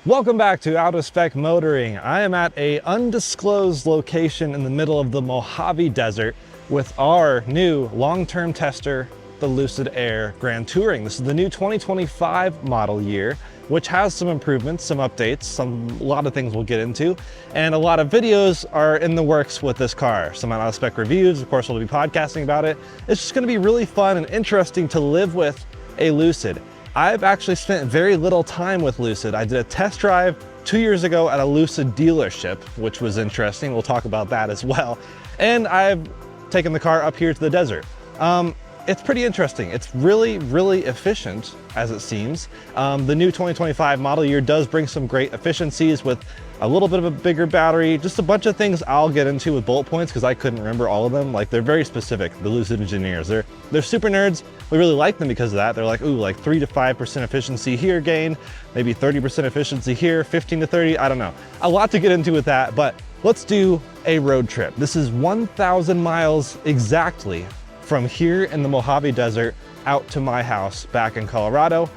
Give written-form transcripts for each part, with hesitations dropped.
Welcome back to Out of Spec Motoring. I am at a undisclosed location in the middle of the Mojave Desert with our new long-term tester, the Lucid Air Grand Touring. This is the new 2025 model year, which has some improvements, some updates, a lot of things we'll get into, and a lot of videos are in the works with this car. Some Out of Spec reviews, of course, we'll be podcasting about it. It's just gonna be really fun and interesting to live with a Lucid. I've actually spent very little time with Lucid. I did a test drive 2 years ago at a Lucid dealership, which was interesting. We'll talk about that as well. And I've taken the car up here to the desert. It's pretty interesting. It's really, really efficient, as it seems. The new 2025 model year does bring some great efficiencies with a little bit of a bigger battery, just a bunch of things I'll get into with bullet points because I couldn't remember all of them. Like, they're very specific, the Lucid engineers. They're super nerds. We really like them because of that. They're like, ooh, like 3 to 5% efficiency here gain, maybe 30% efficiency here, 15 to 30, I don't know. A lot to get into with that, but let's do a road trip. This is 1,000 miles exactly from here in the Mojave Desert out to my house back in Colorado.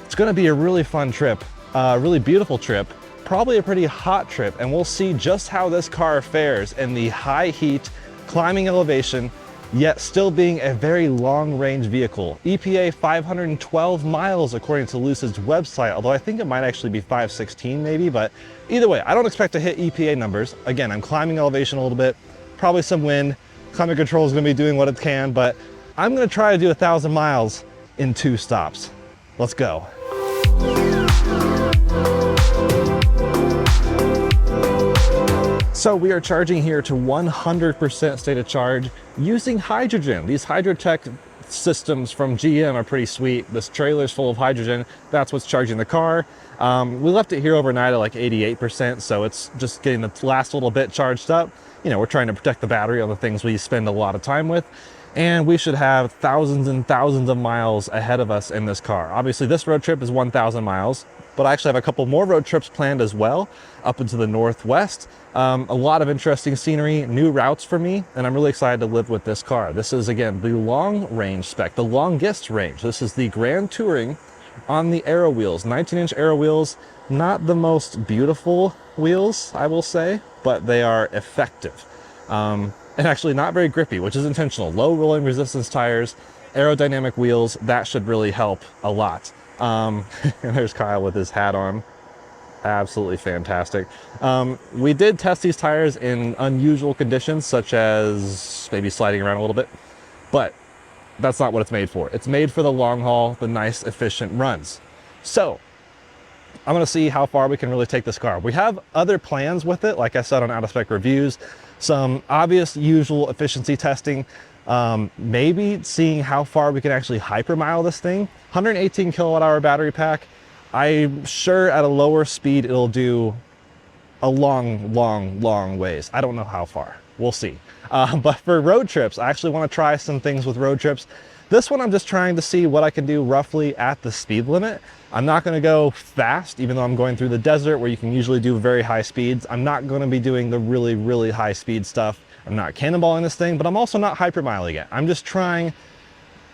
It's gonna be a really fun trip, a really beautiful trip, probably a pretty hot trip, and we'll see just how this car fares in the high heat, climbing elevation, yet still being a very long range vehicle. EPA 512 miles according to Lucid's website, although I think it might actually be 516 maybe, but either way, I don't expect to hit EPA numbers. Again, I'm climbing elevation a little bit, probably some wind. Climate control is gonna be doing what it can, but I'm gonna try to do 1,000 miles in 2 stops. Let's go. So we are charging here to 100% state of charge using hydrogen. These Hydrotech systems from GM are pretty sweet. This trailer's full of hydrogen. That's what's charging the car. We left it here overnight at like 88%, so it's just getting the last little bit charged up. You know, we're trying to protect the battery on the things we spend a lot of time with. And we should have thousands and thousands of miles ahead of us in this car. Obviously, this road trip is 1,000 miles, but I actually have a couple more road trips planned as well, up into the Northwest. A lot of interesting scenery, new routes for me, and I'm really excited to live with this car. This is, again, the long range spec, the longest range. This is the Grand Touring on the Aero wheels, 19-inch Aero wheels. Not the most beautiful wheels, I will say, but they are effective. And actually not very grippy, which is intentional. Low rolling resistance tires, aerodynamic wheels, that should really help a lot. And there's Kyle with his hat on. Absolutely fantastic. We did test these tires in unusual conditions, such as maybe sliding around a little bit, but that's not what it's made for. It's made for the long haul, the nice, efficient runs. So I'm gonna see how far we can really take this car. We have other plans with it, like I said on Out of Spec reviews, some obvious usual efficiency testing, maybe seeing how far we can actually hypermile this thing. 118 kilowatt hour battery pack. I'm sure at a lower speed, it'll do a long ways. I don't know how far, we'll see. But for road trips, I actually wanna try some things with road trips. This one, I'm just trying to see what I can do roughly at the speed limit. I'm not gonna go fast, even though I'm going through the desert where you can usually do very high speeds. I'm not gonna be doing the really, really high speed stuff. I'm not cannonballing this thing, but I'm also not hypermiling it. I'm just trying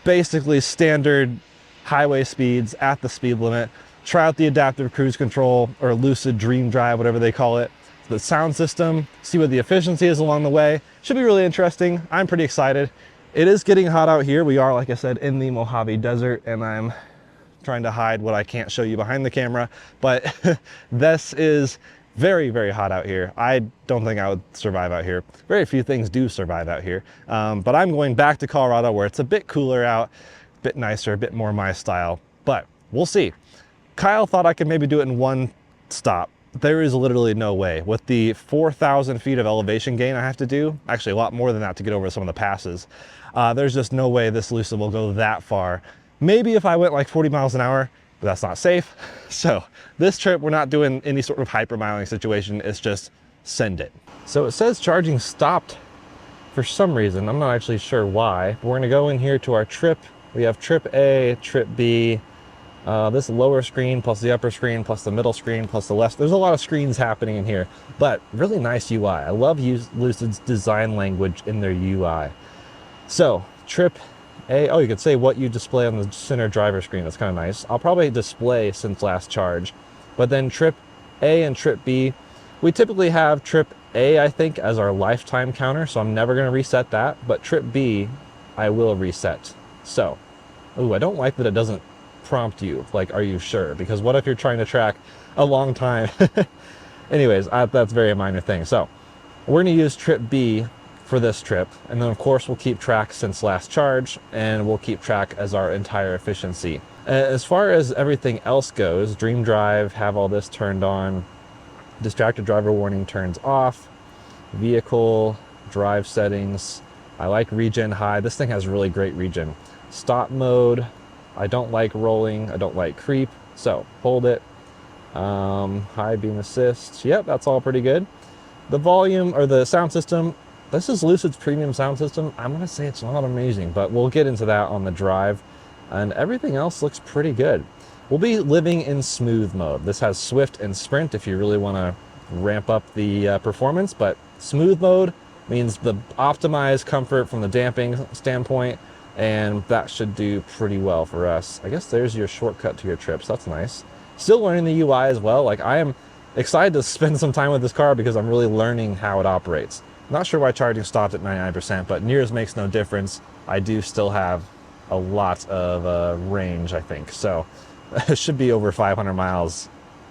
basically standard highway speeds at the speed limit, try out the adaptive cruise control or Lucid Dream Drive, whatever they call it, the sound system, see what the efficiency is along the way. Should be really interesting. I'm pretty excited. It is getting hot out here. We are, like I said, in the Mojave Desert, and I'm trying to hide what I can't show you behind the camera, but this is very, very hot out here. I don't think I would survive out here. Very few things do survive out here, but I'm going back to Colorado where it's a bit cooler out, a bit nicer, a bit more my style, but we'll see. Kyle thought I could maybe do it in 1 stop. There is literally no way. With the 4,000 feet of elevation gain I have to do, actually a lot more than that to get over some of the passes, there's just no way this Lucid will go that far. Maybe if I went like 40 miles an hour, but that's not safe. So this trip, we're not doing any sort of hypermiling situation. It's just send it. So it says charging stopped for some reason. I'm not actually sure why, but we're gonna go in here to our trip. We have trip A, trip B, this lower screen plus the upper screen plus the middle screen plus the left. There's a lot of screens happening in here, but really nice UI. I love Lucid's design language in their UI. So trip A, oh, you could say what you display on the center driver screen. That's kind of nice. I'll probably display since last charge. But then trip A and trip B, we typically have trip A, I think, as our lifetime counter, so I'm never going to reset that. But trip B, I will reset. So, ooh, I don't like that it doesn't prompt you, like, are you sure? Because what if you're trying to track a long time? Anyways, that's a very minor thing. So, we're going to use trip B for this trip, and then of course we'll keep track since last charge, and we'll keep track as our entire efficiency. As far as everything else goes, Dream Drive, have all this turned on, distracted driver warning turns off, vehicle, drive settings, I like regen high. This thing has really great regen. Stop mode, I don't like rolling, I don't like creep, so hold it. High beam assist, yep, that's all pretty good. The volume, or the sound system, this is Lucid's premium sound system. I'm gonna say it's not amazing, but we'll get into that on the drive. And everything else looks pretty good. We'll be living in smooth mode. This has Swift and Sprint if you really wanna ramp up the performance, but smooth mode means the optimized comfort from the damping standpoint, and that should do pretty well for us. I guess there's your shortcut to your trips, that's nice. Still learning the UI as well. Like, I am excited to spend some time with this car because I'm really learning how it operates. Not sure why charging stopped at 99%, but nears makes no difference. I do still have a lot of range, I think. So it should be over 500 miles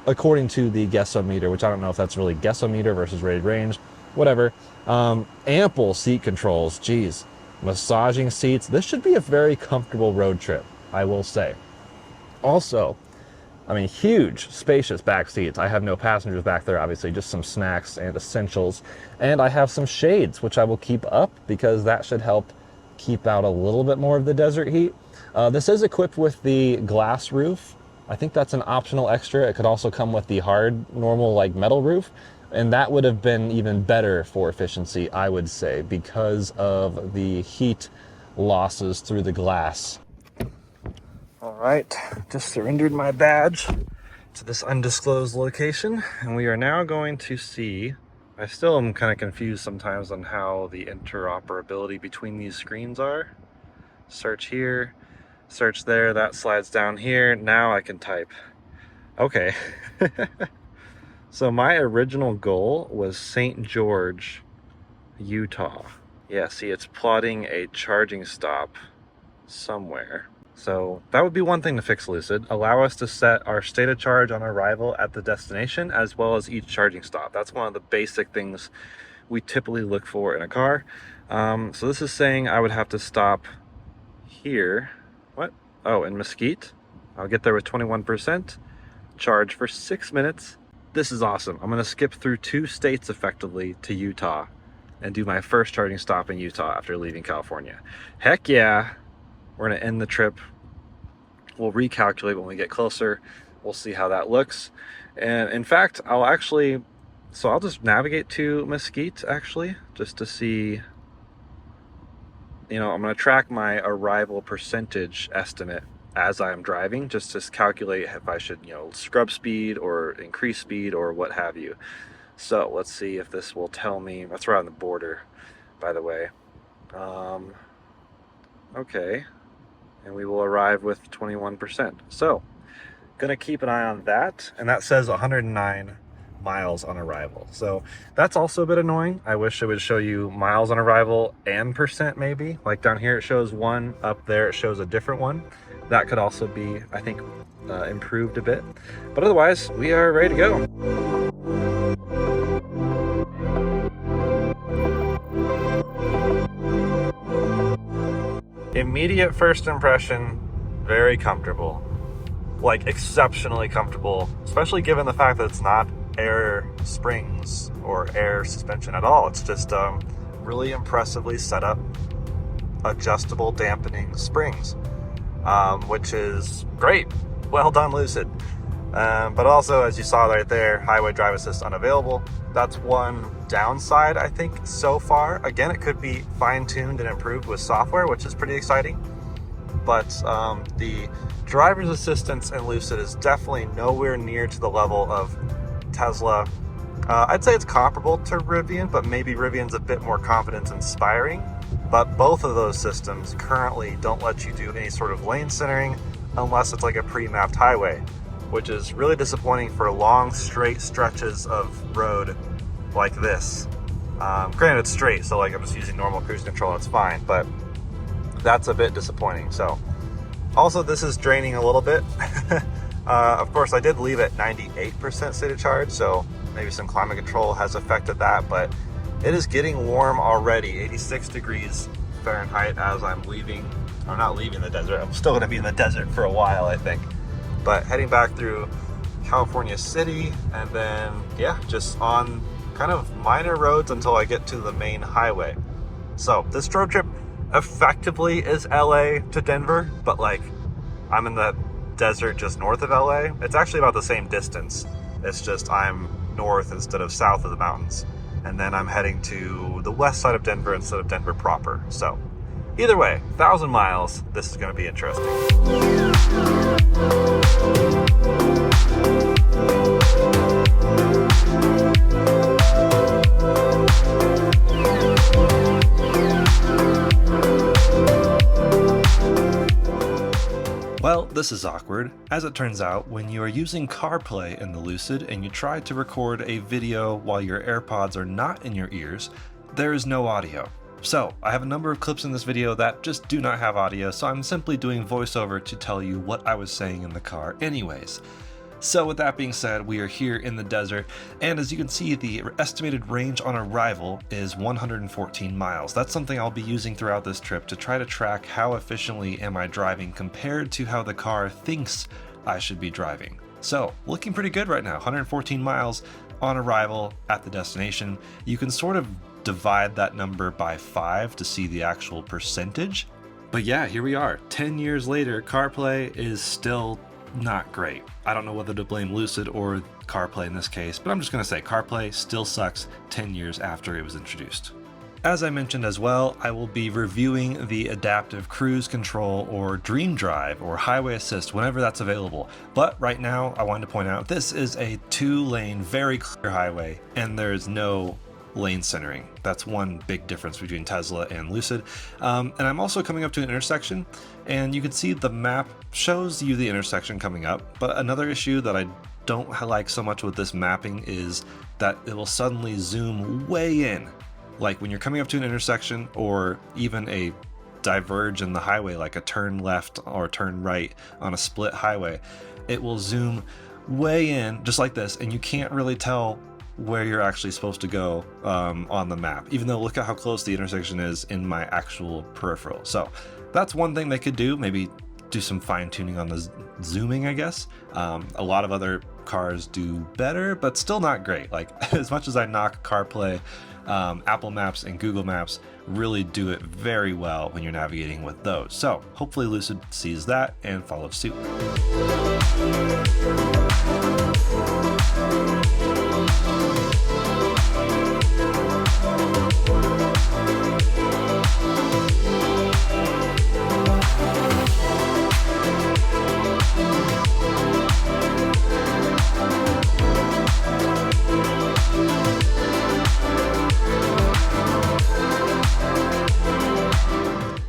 according to the guessometer, which I don't know if that's really guessometer versus rated range, whatever. Ample seat controls, geez. Massaging seats. This should be a very comfortable road trip, I will say. Also, I mean, huge, spacious back seats. I have no passengers back there, obviously, just some snacks and essentials. And I have some shades, which I will keep up because that should help keep out a little bit more of the desert heat. This is equipped with the glass roof. I think that's an optional extra. It could also come with the hard, normal, like metal roof. And that would have been even better for efficiency, I would say, because of the heat losses through the glass. All right, just surrendered my badge to this undisclosed location, and we are now going to see, I still am kind of confused sometimes on how the interoperability between these screens are. Search here, search there, that slides down here, now I can type. Okay. So my original goal was St. George, Utah. Yeah, see, it's plotting a charging stop somewhere. So that would be one thing to fix, Lucid. Allow us to set our state of charge on arrival at the destination as well as each charging stop. That's one of the basic things we typically look for in a car. So this is saying I would have to stop here. What? Oh, in Mesquite. I'll get there with 21%. Charge for 6 minutes. This is awesome. I'm gonna skip through 2 states effectively to Utah and do my first charging stop in Utah after leaving California. Heck yeah. We're gonna end the trip. We'll recalculate when we get closer. We'll see how that looks. And in fact, I'll just navigate to Mesquite actually, just to see, I'm gonna track my arrival percentage estimate as I'm driving, just to calculate if I should, scrub speed or increase speed or what have you. So let's see if this will tell me. That's right on the border, by the way. Okay. And we will arrive with 21%. So, gonna keep an eye on that. And that says 109 miles on arrival. So that's also a bit annoying. I wish it would show you miles on arrival and percent maybe. Like down here it shows 1, up there it shows a different one. That could also be, I think, improved a bit. But otherwise, we are ready to go. Immediate first impression, very comfortable. Like exceptionally comfortable, especially given the fact that it's not air springs or air suspension at all. It's just really impressively set up adjustable dampening springs, which is great. Well done, Lucid. But also, as you saw right there, highway drive assist unavailable. That's one downside, I think, so far. Again, it could be fine-tuned and improved with software, which is pretty exciting. But the driver's assistance in Lucid is definitely nowhere near to the level of Tesla. I'd say it's comparable to Rivian, but maybe Rivian's a bit more confidence-inspiring. But both of those systems currently don't let you do any sort of lane centering unless it's like a pre-mapped highway, which is really disappointing for long straight stretches of road like this. Granted, it's straight, so like I'm just using normal cruise control, it's fine, but that's a bit disappointing. So also this is draining a little bit. Of course, I did leave it 98% state of charge, so maybe some climate control has affected that, but it is getting warm already, 86 degrees Fahrenheit as I'm leaving. I'm not leaving the desert, I'm still gonna be in the desert for a while, I think. But heading back through California City, and then, yeah, just on kind of minor roads until I get to the main highway. So this road trip effectively is LA to Denver, but like I'm in the desert just north of LA. It's actually about the same distance. It's just I'm north instead of south of the mountains. And then I'm heading to the west side of Denver instead of Denver proper. So either way, 1,000 miles, this is going to be interesting. Well, this is awkward. As it turns out, when you are using CarPlay in the Lucid and you try to record a video while your AirPods are not in your ears, there is no audio. So, I have a number of clips in this video that just do not have audio, so I'm simply doing voiceover to tell you what I was saying in the car anyways. So with that being said, we are here in the desert, and as you can see, the estimated range on arrival is 114 miles. That's something I'll be using throughout this trip to try to track how efficiently am I driving compared to how the car thinks I should be driving. So, looking pretty good right now, 114 miles on arrival at the destination. You can sort of divide that number by 5 to see the actual percentage. But yeah, here we are. 10 years later, CarPlay is still not great. I don't know whether to blame Lucid or CarPlay in this case, but I'm just going to say CarPlay still sucks 10 years after it was introduced. As I mentioned as well, I will be reviewing the adaptive cruise control or Dream Drive or highway assist whenever that's available. But right now, I wanted to point out this is a 2-lane, very clear highway, and there's no lane centering. That's one big difference between Tesla and Lucid. And I'm also coming up to an intersection, and you can see the map shows you the intersection coming up. But another issue that I don't like so much with this mapping is that it will suddenly zoom way in. Like when you're coming up to an intersection or even a diverge in the highway, like a turn left or turn right on a split highway, it will zoom way in just like this, and you can't really tell where you're actually supposed to go on the map, even though look at how close the intersection is in my actual peripheral. So that's one thing they could do, maybe do some fine tuning on the zooming, I guess. A lot of other cars do better, but still not great. Like as much as I knock CarPlay, Apple Maps and Google Maps really do it very well when you're navigating with those. So hopefully Lucid sees that and follows suit.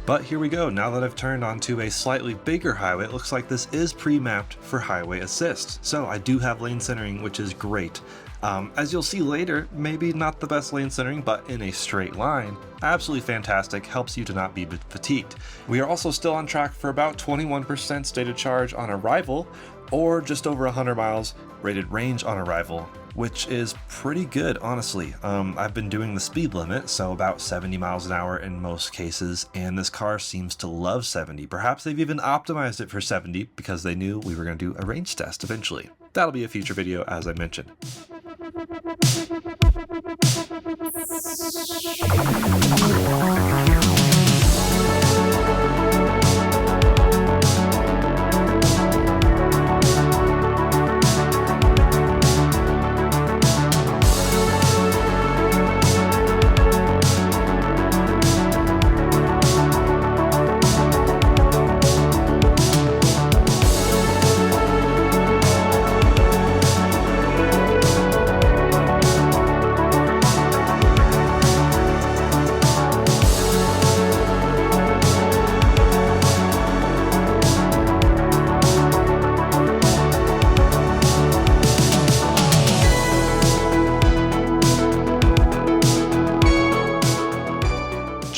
But here we go, now that I've turned onto a slightly bigger highway, it looks like this is pre-mapped for highway assist. So I do have lane centering, which is great. As you'll see later, maybe not the best lane centering, but in a straight line, absolutely fantastic, helps you to not be fatigued. We are also still on track for about 21% state of charge on arrival, or just over 100 miles rated range on arrival, which is pretty good, honestly. I've been doing the speed limit, so about 70 miles an hour in most cases, and this car seems to love 70. Perhaps they've even optimized it for 70 because they knew we were going to do a range test eventually. That'll be a future video, as I mentioned.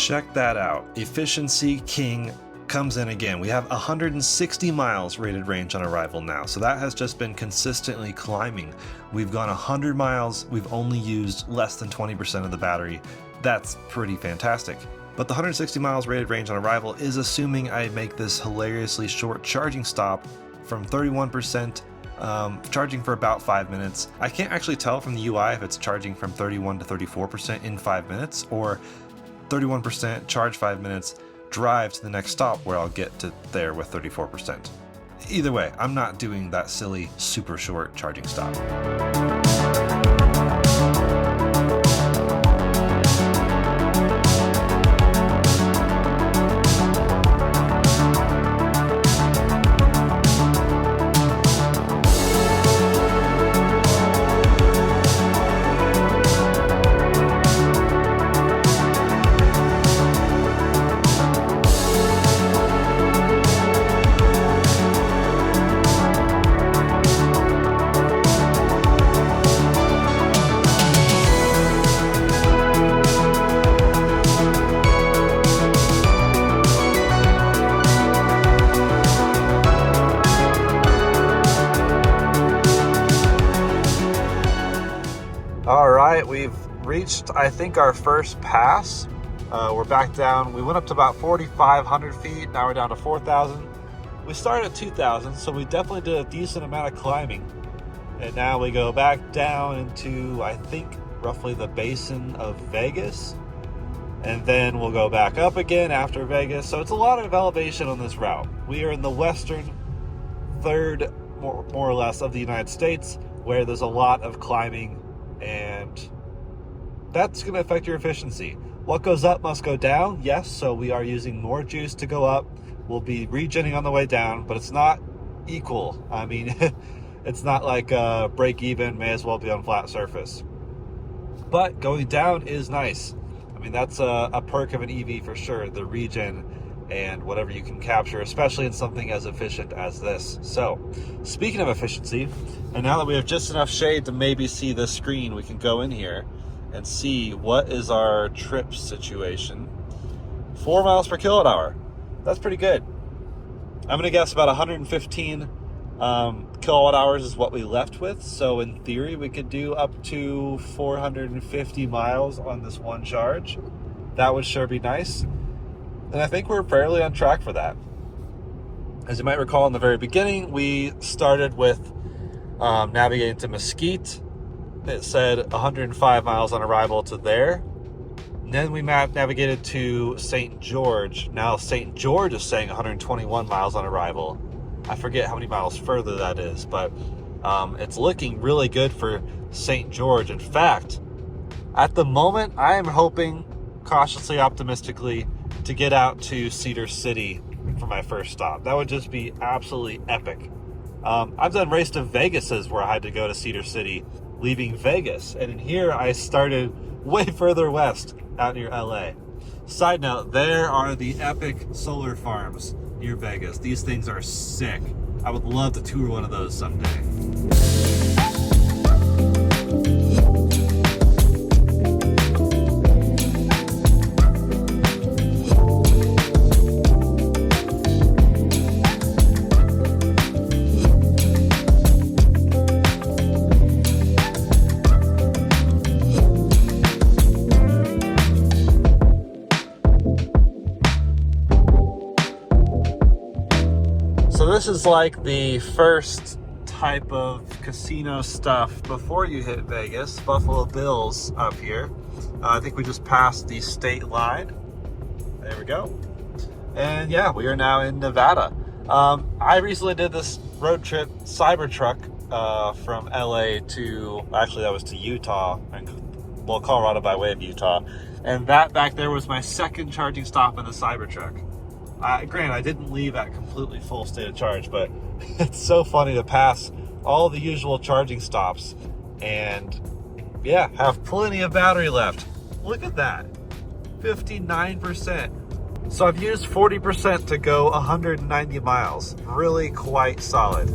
Check that out. Efficiency King comes in again. We have 160 miles rated range on arrival now, so that has just been consistently climbing. We've gone 100 miles, we've only used less than 20% of the battery. That's pretty fantastic. But the 160 miles rated range on arrival is assuming I make this hilariously short charging stop from 31%, charging for about 5 minutes. I can't actually tell from the UI if it's charging from 31 to 34% in 5 minutes, or 31% charge 5 minutes, drive to the next stop where I'll get to there with 34%. Either way, I'm not doing that silly super short charging stop. All right, we've reached, I think, our first pass. We're back down. We went up to about 4,500 feet. Now we're down to 4,000. We started at 2,000, so we definitely did a decent amount of climbing. And now we go back down into, I think, roughly the basin of Vegas. And then we'll go back up again after Vegas. So it's a lot of elevation on this route. We are in the western third, more or less, of the United States, where there's a lot of climbing, and that's going to affect your efficiency. What goes up must go down, yes, so we are using more juice to go up. We'll be regenning on the way down, but it's not equal. I mean, it's not like break even, may as well be on flat surface. But going down is nice. I mean, that's a perk of an EV for sure, the regen and whatever you can capture, especially in something as efficient as this. So, speaking of efficiency, and now that we have just enough shade to maybe see the screen, we can go in here and see what is our trip situation. 4 miles per kilowatt hour. That's pretty good. I'm gonna guess about 115 kilowatt hours is what we left with. So in theory, we could do up to 450 miles on this one charge. That would sure be nice. And I think we're fairly on track for that. As you might recall in the very beginning, we started with navigating to Mesquite. It said 105 miles on arrival to there. And then we navigated to St. George. Now St. George is saying 121 miles on arrival. I forget how many miles further that is, but it's looking really good for St. George. In fact, at the moment, I am hoping, cautiously optimistically, to get out to Cedar City for my first stop. That would just be absolutely epic. I've done race to Vegases where I had to go to Cedar City, leaving Vegas. And in here, I started way further west, out near LA. Side note, there are the epic solar farms near Vegas. These things are sick. I would love to tour one of those someday. This is like the first type of casino stuff before you hit Vegas. Buffalo Bills up here. I think we just passed the state line. There we go. And yeah, we are now in Nevada. I recently did this road trip Cybertruck from LA to, actually that was to Utah, well, Colorado by way of Utah. And that back there was my second charging stop in the Cybertruck. Granted, I didn't leave at completely full state of charge, but it's so funny to pass all the usual charging stops and, yeah, have plenty of battery left. Look at that, 59%. So I've used 40% to go 190 miles. Really quite solid.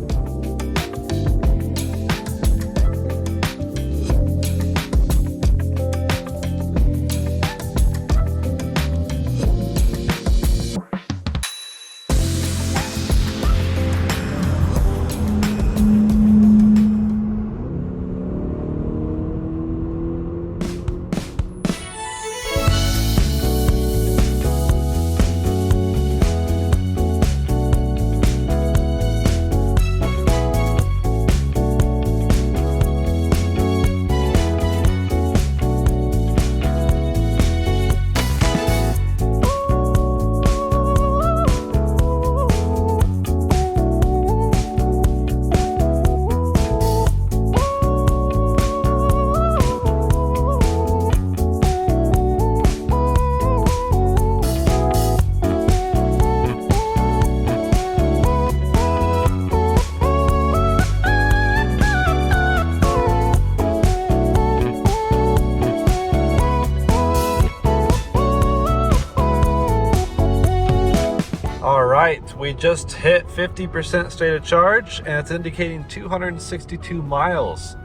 right, we just hit 50% state of charge, and it's indicating 262 miles.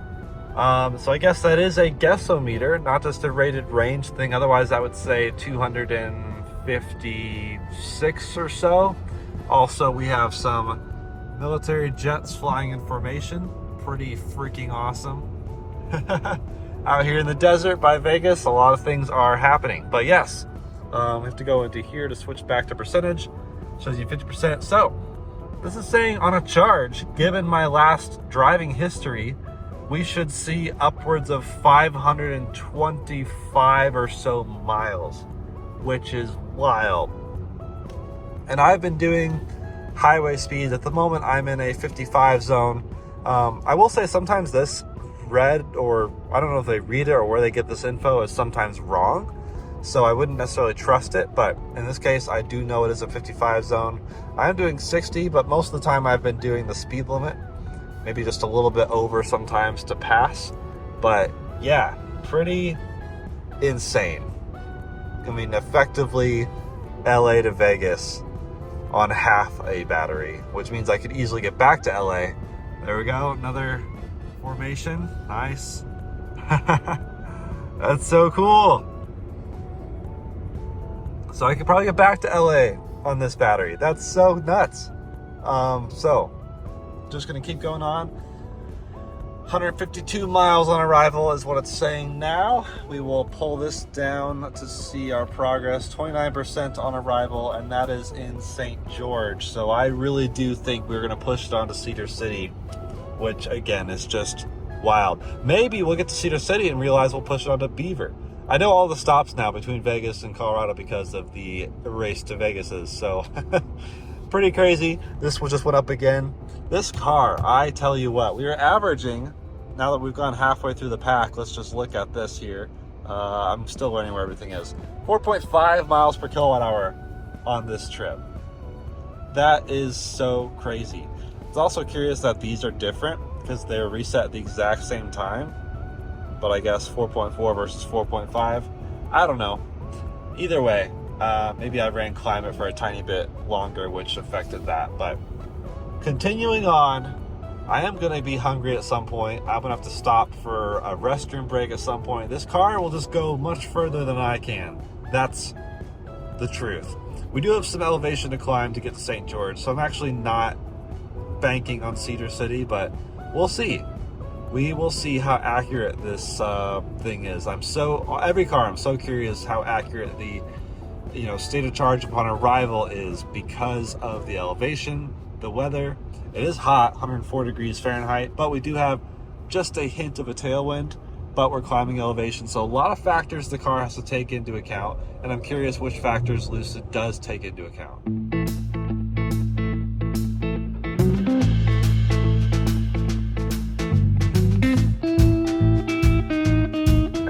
So I guess that is a guessometer, not just a rated range thing. Otherwise, that would say 256 or so. Also, we have some military jets flying in formation. Pretty freaking awesome. Out here in the desert by Vegas, a lot of things are happening. But yes, we have to go into here to switch back to percentage. Shows you 50%. So this is saying on a charge, given my last driving history, we should see upwards of 525 or so miles, which is wild. And I've been doing highway speeds. At the moment, I'm in a 55 zone. I will say sometimes this read, or I don't know if they read it or where they get this info, is sometimes wrong. So I wouldn't necessarily trust it, but in this case, I do know it is a 55 zone. I'm doing 60, but most of the time I've been doing the speed limit, maybe just a little bit over sometimes to pass. But yeah, pretty insane. I mean, effectively LA to Vegas on half a battery, which means I could easily get back to LA. There we go, another formation, nice. That's so cool. So I could probably get back to LA on this battery. That's so nuts. So just gonna keep going on. 152 miles on arrival is what it's saying now. We will pull this down to see our progress. 29% on arrival, and that is in St. George. So I really do think we're gonna push it on to Cedar City, which again is just wild. Maybe we'll get to Cedar City and realize we'll push it on to Beaver. I know all the stops now between Vegas and Colorado because of the race to Vegases, so pretty crazy. This one just went up again. This car, I tell you what, we are averaging, now that we've gone halfway through the pack, let's just look at this here. I'm still learning where everything is. 4.5 miles per kilowatt hour on this trip. That is so crazy. It's also curious that these are different because they're reset at the exact same time. But I guess 4.4 versus 4.5. I don't know. Either way, maybe I ran climate for a tiny bit longer, which affected that. But continuing on, I am going to be hungry at some point. I'm going to have to stop for a restroom break at some point. This car will just go much further than I can. That's the truth. We do have some elevation to climb to get to St. George, so I'm actually not banking on Cedar City, but we'll see. We will see how accurate this thing is. Every car, I'm so curious how accurate the state of charge upon arrival is because of the elevation, the weather. It is hot, 104 degrees Fahrenheit, but we do have just a hint of a tailwind, but we're climbing elevation. So a lot of factors the car has to take into account, and I'm curious which factors Lucid does take into account.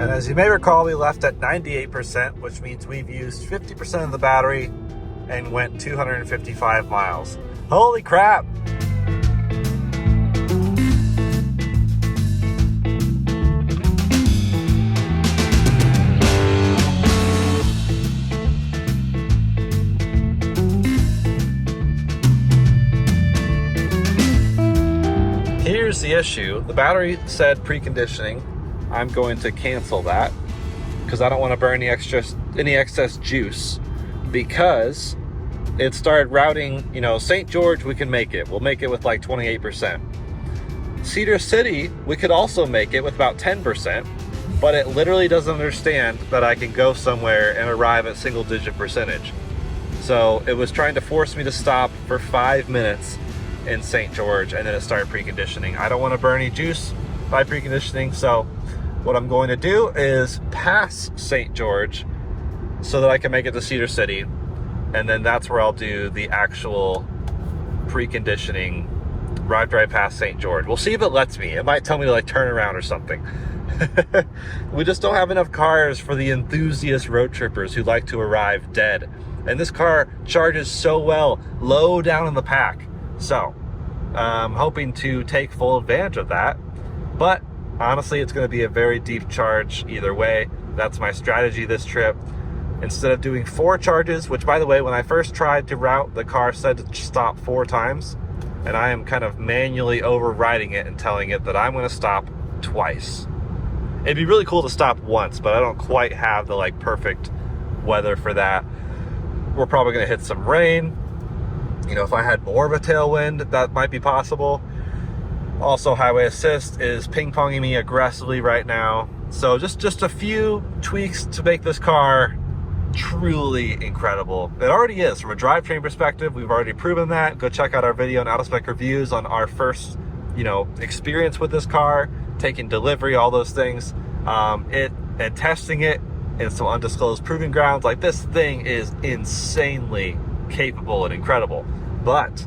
And as you may recall, we left at 98%, which means we've used 50% of the battery and went 255 miles. Holy crap! Here's the issue. The battery said preconditioning. I'm going to cancel that because I don't want to burn any excess juice, because it started routing, St. George, we can make it. We'll make it with like 28%. Cedar City, we could also make it with about 10%, but it literally doesn't understand that I can go somewhere and arrive at single digit percentage. So it was trying to force me to stop for 5 minutes in St. George, and then it started preconditioning. I don't want to burn any juice by preconditioning, so what I'm going to do is pass St. George so that I can make it to Cedar City, and then that's where I'll do the actual preconditioning right past St. George. We'll see if it lets me. It might tell me to turn around or something. We just don't have enough cars for the enthusiast road trippers who like to arrive dead. And this car charges so well low down in the pack. So I'm hoping to take full advantage of that. But honestly, it's going to be a very deep charge either way. That's my strategy this trip. instead of doing 4 charges, which by the way, when I first tried to route, the car said to stop 4 times, and I am kind of manually overriding it and telling it that I'm going to stop twice. It'd be really cool to stop once, but I don't quite have the like perfect weather for that. We're probably going to hit some rain. You know, if I had more of a tailwind, that might be possible. Also, highway assist is ping-ponging me aggressively right now. So just a few tweaks to make this car truly incredible. It already is from a drivetrain perspective. We've already proven that. Go check out our video on out-of-spec reviews on our first, experience with this car, taking delivery, all those things. And testing it in some undisclosed proving grounds. Like, this thing is insanely capable and incredible. But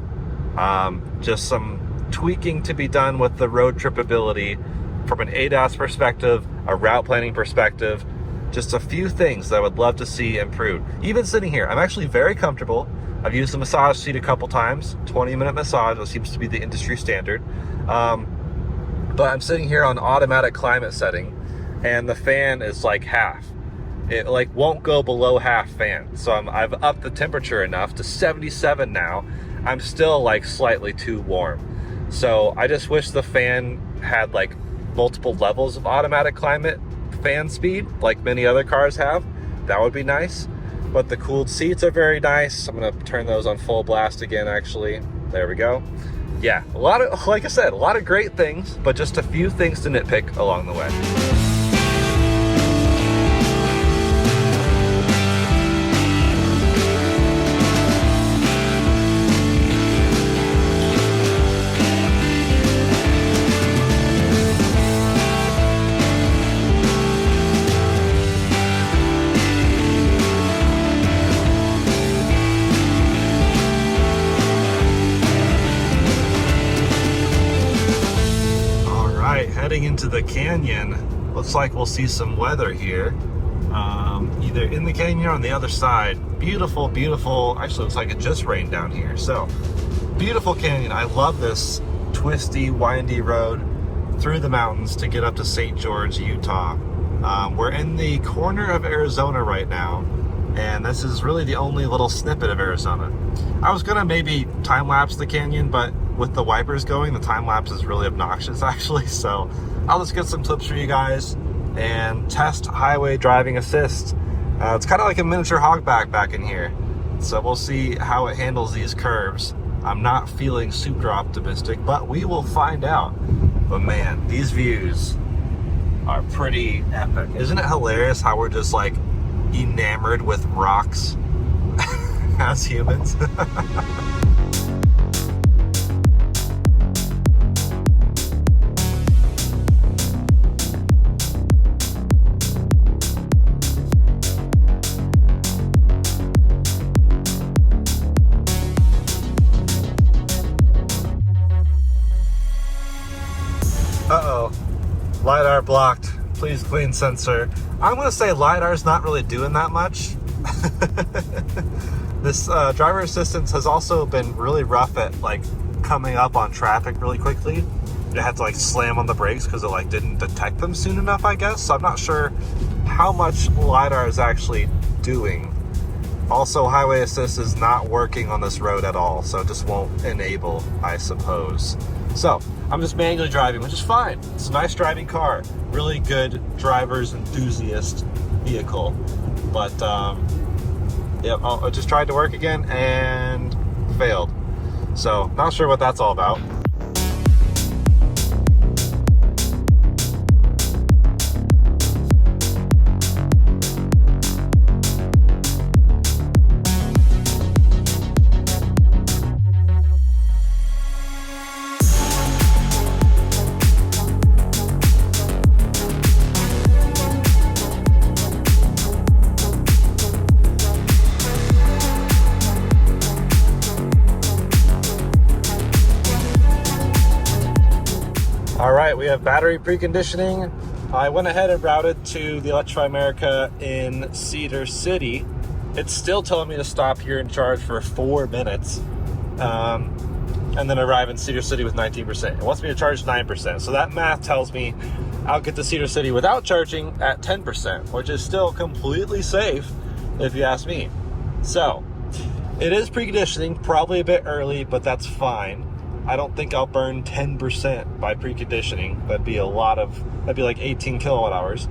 just some tweaking to be done with the road trip ability from an ADAS perspective, a route planning perspective. Just a few things that I would love to see improved. Even sitting here, I'm actually very comfortable. I've used the massage seat a couple times, 20-minute massage, that seems to be the industry standard. But I'm sitting here on automatic climate setting, and the fan is like half. It like won't go below half fan. So I've upped the temperature enough to 77 now. I'm still like slightly too warm. So I just wish the fan had like multiple levels of automatic climate fan speed like many other cars have. That would be nice. But the cooled seats are very nice. I'm gonna turn those on full blast again, actually. There we go. Yeah, like I said, a lot of great things, but just a few things to nitpick along the way. Heading into the canyon, looks like we'll see some weather here, either in the canyon or on the other side. Beautiful, beautiful. Actually, looks like it just rained down here. So, beautiful canyon. I love this twisty, windy road through the mountains to get up to St. George, Utah. We're in the corner of Arizona right now, and this is really the only little snippet of Arizona. I was gonna maybe time-lapse the canyon, but with the wipers going, the time-lapse is really obnoxious actually, so I'll just get some clips for you guys and test highway driving assist. It's kind of like a miniature hogback back in here, so we'll see how it handles these curves. I'm not feeling super optimistic, but we will find out. But man, these views are pretty epic. Isn't it hilarious how we're just like enamored with rocks as humans? Uh-oh, LiDAR blocked. Please clean sensor. I'm gonna say LiDAR's not really doing that much. This driver assistance has also been really rough at like coming up on traffic really quickly. It had to like slam on the brakes because it like didn't detect them soon enough, I guess. So I'm not sure how much LiDAR is actually doing. Also, highway assist is not working on this road at all, so it just won't enable, I suppose. So I'm just manually driving, which is fine. It's a nice driving car, really good driver's enthusiast vehicle. But yeah, I just tried to work again and failed. So not sure what that's all about. All right, we have battery preconditioning. I went ahead and routed to the Electrify America in Cedar City. It's still telling me to stop here and charge for 4 minutes, and then arrive in Cedar City with 19%. It wants me to charge 9%. So that math tells me I'll get to Cedar City without charging at 10%, which is still completely safe if you ask me. So it is preconditioning, probably a bit early, but that's fine. I don't think I'll burn 10% by preconditioning. That'd be like 18 kilowatt hours.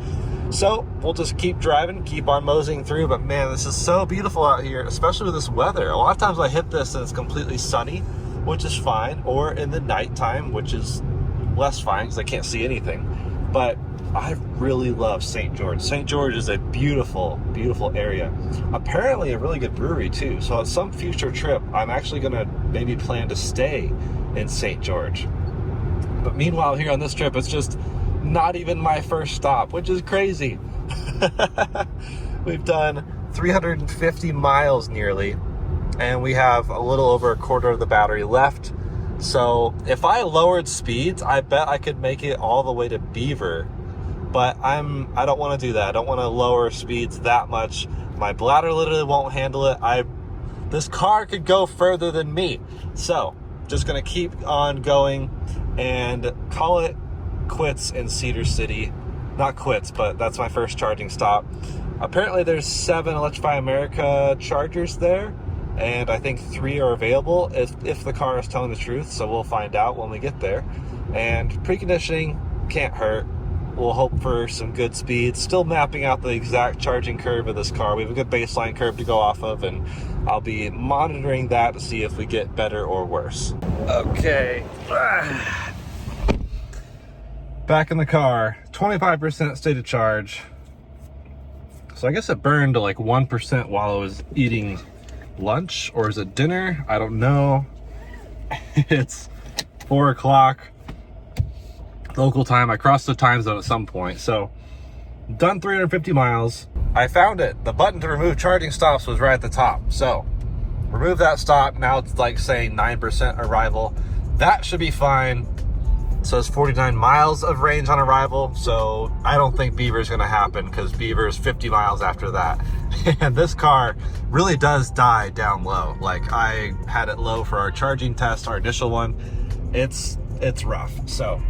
So we'll just keep driving, keep on moseying through. But man, this is so beautiful out here, especially with this weather. A lot of times I hit this and it's completely sunny, which is fine, or in the nighttime, which is less fine because I can't see anything. But I really love St. George. St. George is a beautiful, beautiful area. Apparently a really good brewery too. So on some future trip, I'm actually gonna maybe plan to stay in St. George. But meanwhile, here on this trip, it's just not even my first stop, which is crazy. We've done 350 miles nearly, and we have a little over a quarter of the battery left. So if I lowered speeds, I bet I could make it all the way to Beaver. But I don't want to do that. I don't want to lower speeds that much. My bladder literally won't handle it. This car could go further than me. So just gonna keep on going and call it quits in Cedar City. Not quits, but that's my first charging stop. Apparently there's 7 Electrify America chargers there, and I think 3 are available if the car is telling the truth. So we'll find out when we get there. And preconditioning can't hurt. We'll hope for some good speeds. Still mapping out the exact charging curve of this car. We have a good baseline curve to go off of, and I'll be monitoring that to see if we get better or worse. Okay. Back in the car, 25% state of charge. So I guess it burned to like 1% while I was eating lunch, or is it dinner? I don't know. It's 4 o'clock local time. I crossed the time zone at some point. So done 350 miles. I found it. The button to remove charging stops was right at the top. So remove that stop. Now it's like saying 9% arrival. That should be fine. So it's 49 miles of range on arrival. So I don't think Beaver is going to happen, because Beaver is 50 miles after that. And this car really does die down low. Like, I had it low for our charging test, our initial one. It's rough. So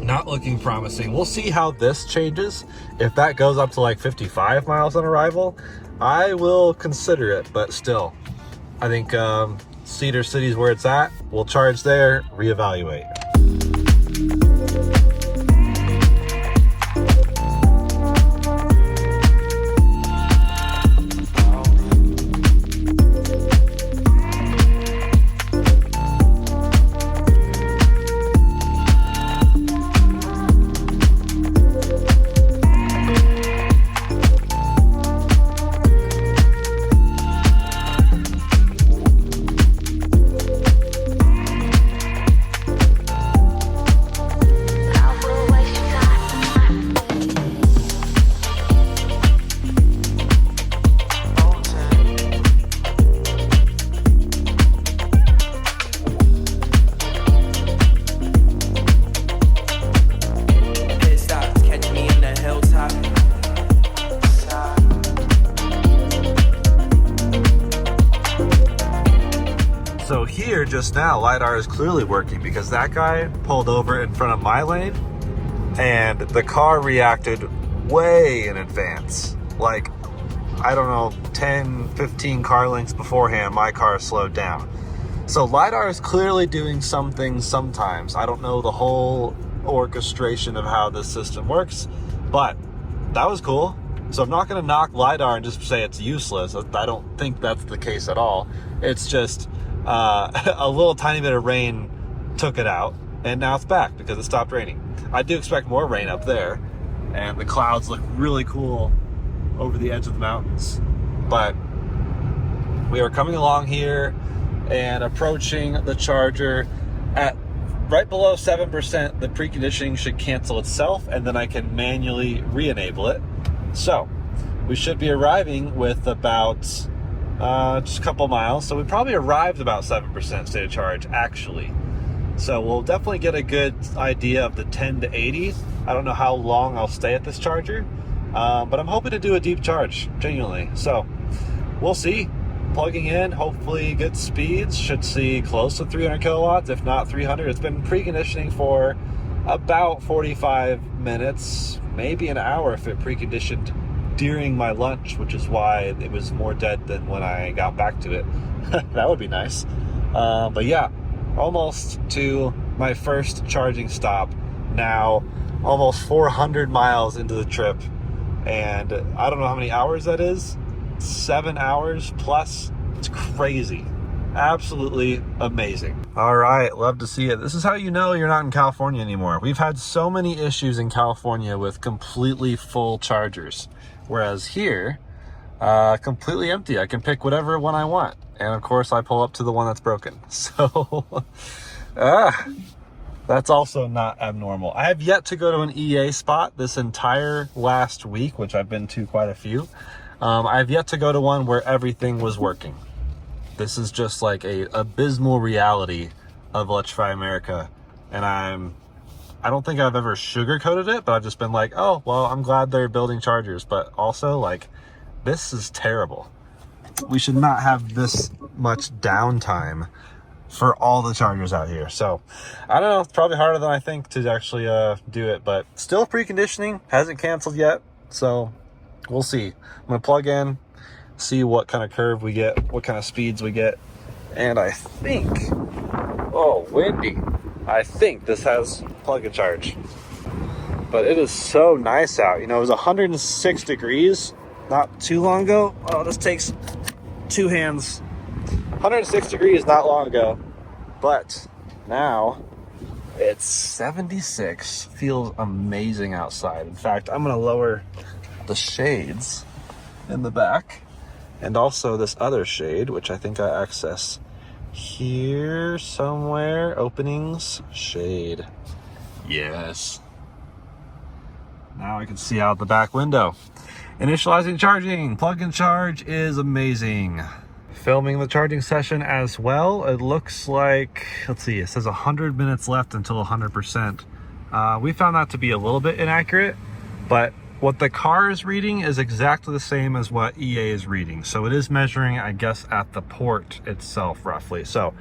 not looking promising. We'll see how this changes. If that goes up to like 55 miles on arrival, I will consider it. But still, I think Cedar City is where it's at. We'll charge there, reevaluate. So here just now, LiDAR is clearly working, because that guy pulled over in front of my lane and the car reacted way in advance. Like, I don't know, 10, 15 car lengths beforehand, my car slowed down. So LiDAR is clearly doing some things sometimes. I don't know the whole orchestration of how this system works, but that was cool. So I'm not going to knock LiDAR and just say it's useless. I don't think that's the case at all. It's just a little tiny bit of rain took it out, and now it's back because it stopped raining. I do expect more rain up there, and the clouds look really cool over the edge of the mountains. But we are coming along here and approaching the charger at right below 7%. The preconditioning should cancel itself, and then I can manually re-enable it. So we should be arriving with about just a couple miles. So we probably arrived about 7% state of charge, actually. So we'll definitely get a good idea of the 10 to 80. I don't know how long I'll stay at this charger, but I'm hoping to do a deep charge, genuinely. So we'll see. Plugging in, hopefully good speeds. Should see close to 300 kilowatts, if not 300. It's been preconditioning for about 45 minutes, maybe an hour if it preconditioned during my lunch, which is why it was more dead than when I got back to it. That would be nice. But yeah, almost to my first charging stop now, almost 400 miles into the trip. And I don't know how many hours that is. 7 hours plus. It's crazy. Absolutely amazing. All right, love to see it. This is how you know you're not in California anymore. We've had so many issues in California with completely full chargers. Whereas here, completely empty. I can pick whatever one I want. And of course I pull up to the one that's broken. So, that's also not abnormal. I have yet to go to an EA spot this entire last week, which I've been to quite a few. I've yet to go to one where everything was working. This is just like a abysmal reality of Electrify America. And I don't think I've ever sugarcoated it, but I've just been like, oh, well, I'm glad they're building chargers. But also, like, this is terrible. We should not have this much downtime for all the chargers out here. So, I don't know. It's probably harder than I think to actually do it. But still preconditioning. Hasn't canceled yet. So, we'll see. I'm going to plug in, see what kind of curve we get, what kind of speeds we get. And I think, oh, windy. I think this has plug and charge. But it is so nice out. You know, it was 106 degrees not too long ago. Oh, this takes two hands. 106 degrees not long ago. But now it's 76. Feels amazing outside. In fact, I'm going to lower the shades in the back. And also this other shade, which I think I access here somewhere. Openings, shade. Yes. Now I can see out the back window. Initializing charging. Plug and charge is amazing. Filming the charging session as well. It looks like, let's see, it says 100 minutes left until 100%. We found that to be a little bit inaccurate, but what the car is reading is exactly the same as what EA is reading. So it is measuring, I guess, at the port itself, roughly. So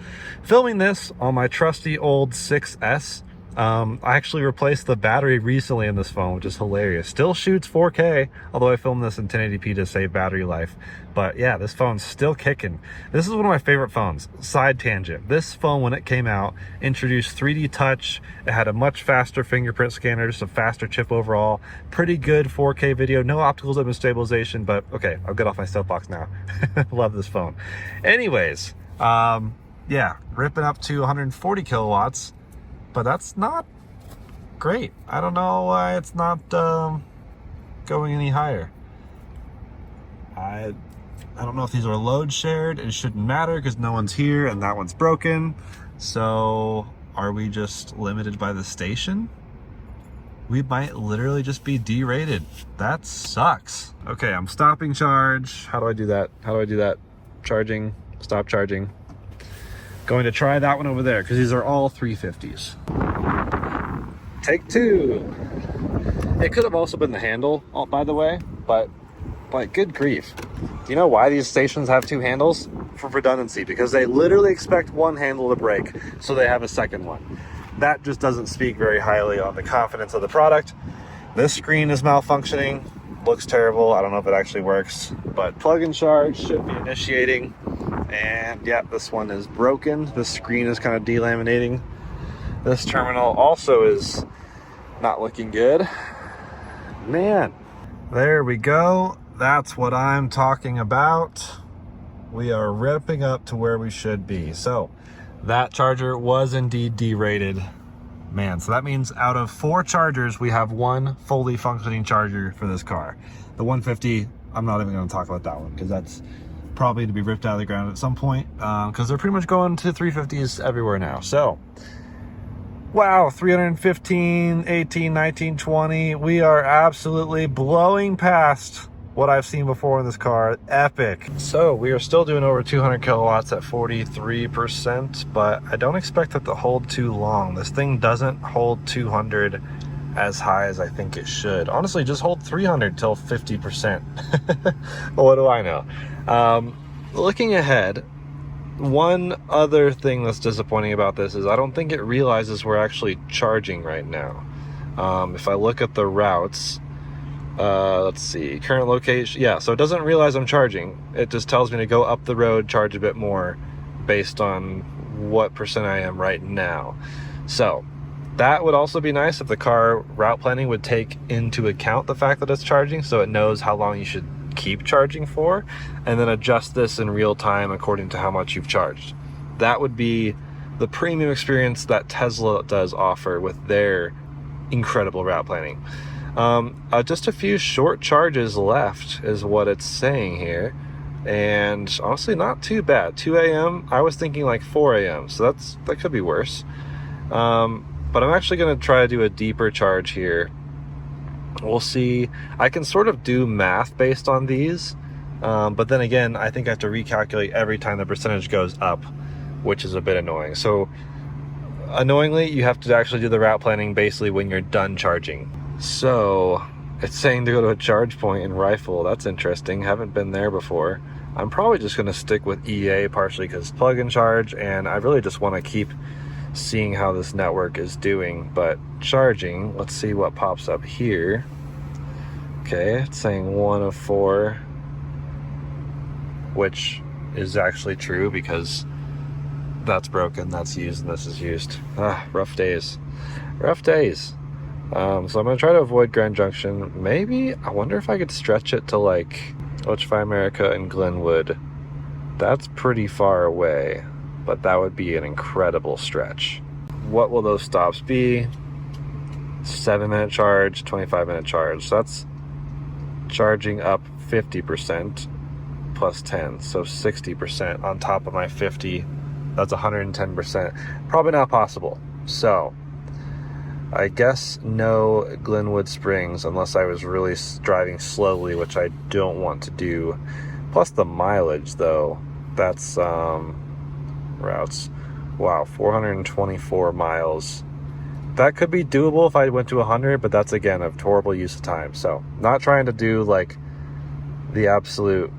filming this on my trusty old 6S. I actually replaced the battery recently in this phone, which is hilarious. Still shoots 4K, although I filmed this in 1080p to save battery life. But yeah, this phone's still kicking. This is one of my favorite phones. Side tangent. This phone, when it came out, introduced 3D touch. It had a much faster fingerprint scanner, just a faster chip overall. Pretty good 4K video. No optical image stabilization, but okay, I'll get off my soapbox now. Love this phone. Anyways, yeah, ripping up to 140 kilowatts. But that's not great. I don't know why it's not going any higher. I don't know if these are load shared. It shouldn't matter because no one's here and that one's broken. So are we just limited by the station? We might literally just be derated. That sucks. Okay, I'm stopping charge. How do I do that? How do I do that? Charging, stop charging. Going to try that one over there because these are all 350s. Take two. It could have also been the handle, by the way, but like, good grief. Do you know why these stations have two handles? For redundancy, because they literally expect one handle to break, so they have a second one. That just doesn't speak very highly on the confidence of the product. This screen is malfunctioning, looks terrible. I don't know if it actually works, but plug and charge should be initiating. And yeah, this one is broken. The screen is kind of delaminating. This terminal also is not looking good. Man, there we go. That's what I'm talking about. We are ripping up to where we should be. So that charger was indeed derated. Man, so that means out of 4 chargers, we have 1 fully functioning charger for this car. The 150, I'm not even going to talk about that one because that's probably to be ripped out of the ground at some point because they're pretty much going to 350s everywhere now. So, wow, 315, 18, 19, 20. We are absolutely blowing past what I've seen before in this car. Epic. So we are still doing over 200 kilowatts at 43%, but I don't expect it to hold too long. This thing doesn't hold 200 as high as I think it should. Honestly, just hold 300 till 50%. What do I know? Looking ahead, one other thing that's disappointing about this is I don't think it realizes we're actually charging right now. If I look at the routes, Let's see, current location. Yeah, so it doesn't realize I'm charging. It just tells me to go up the road, charge a bit more based on what percent I am right now. So that would also be nice if the car route planning would take into account the fact that it's charging, so it knows how long you should keep charging for, and then adjust this in real time according to how much you've charged. That would be the premium experience that Tesla does offer with their incredible route planning. Just a few short charges left is what it's saying here, and honestly not too bad. 2 a.m. I was thinking like 4 a.m. so that could be worse. But I'm actually going to try to do a deeper charge here. We'll see. I can sort of do math based on these, but then again I think I have to recalculate every time the percentage goes up, which is a bit annoying. So annoyingly, you have to actually do the route planning basically when you're done charging. So it's saying to go to a charge point in Rifle. That's interesting. Haven't been there before. I'm probably just going to stick with EA, partially because plug and charge, and I really just want to keep seeing how this network is doing. But charging, let's see what pops up here. Okay, it's saying 1 of 4, which is actually true because that's broken, that's used, and this is used. Rough days. Rough days. So I'm going to try to avoid Grand Junction. Maybe, I wonder if I could stretch it to like Electrify America and Glenwood. That's pretty far away, but that would be an incredible stretch. What will those stops be? 7-minute charge, 25-minute charge. So that's charging up 50% plus 10, so 60% on top of my 50. That's 110%. Probably not possible. So I guess no Glenwood Springs unless I was really driving slowly, which I don't want to do. Plus the mileage though, that's routes. Wow, 424 miles. That could be doable if I went to 100, but that's again a horrible use of time. So not trying to do like the absolute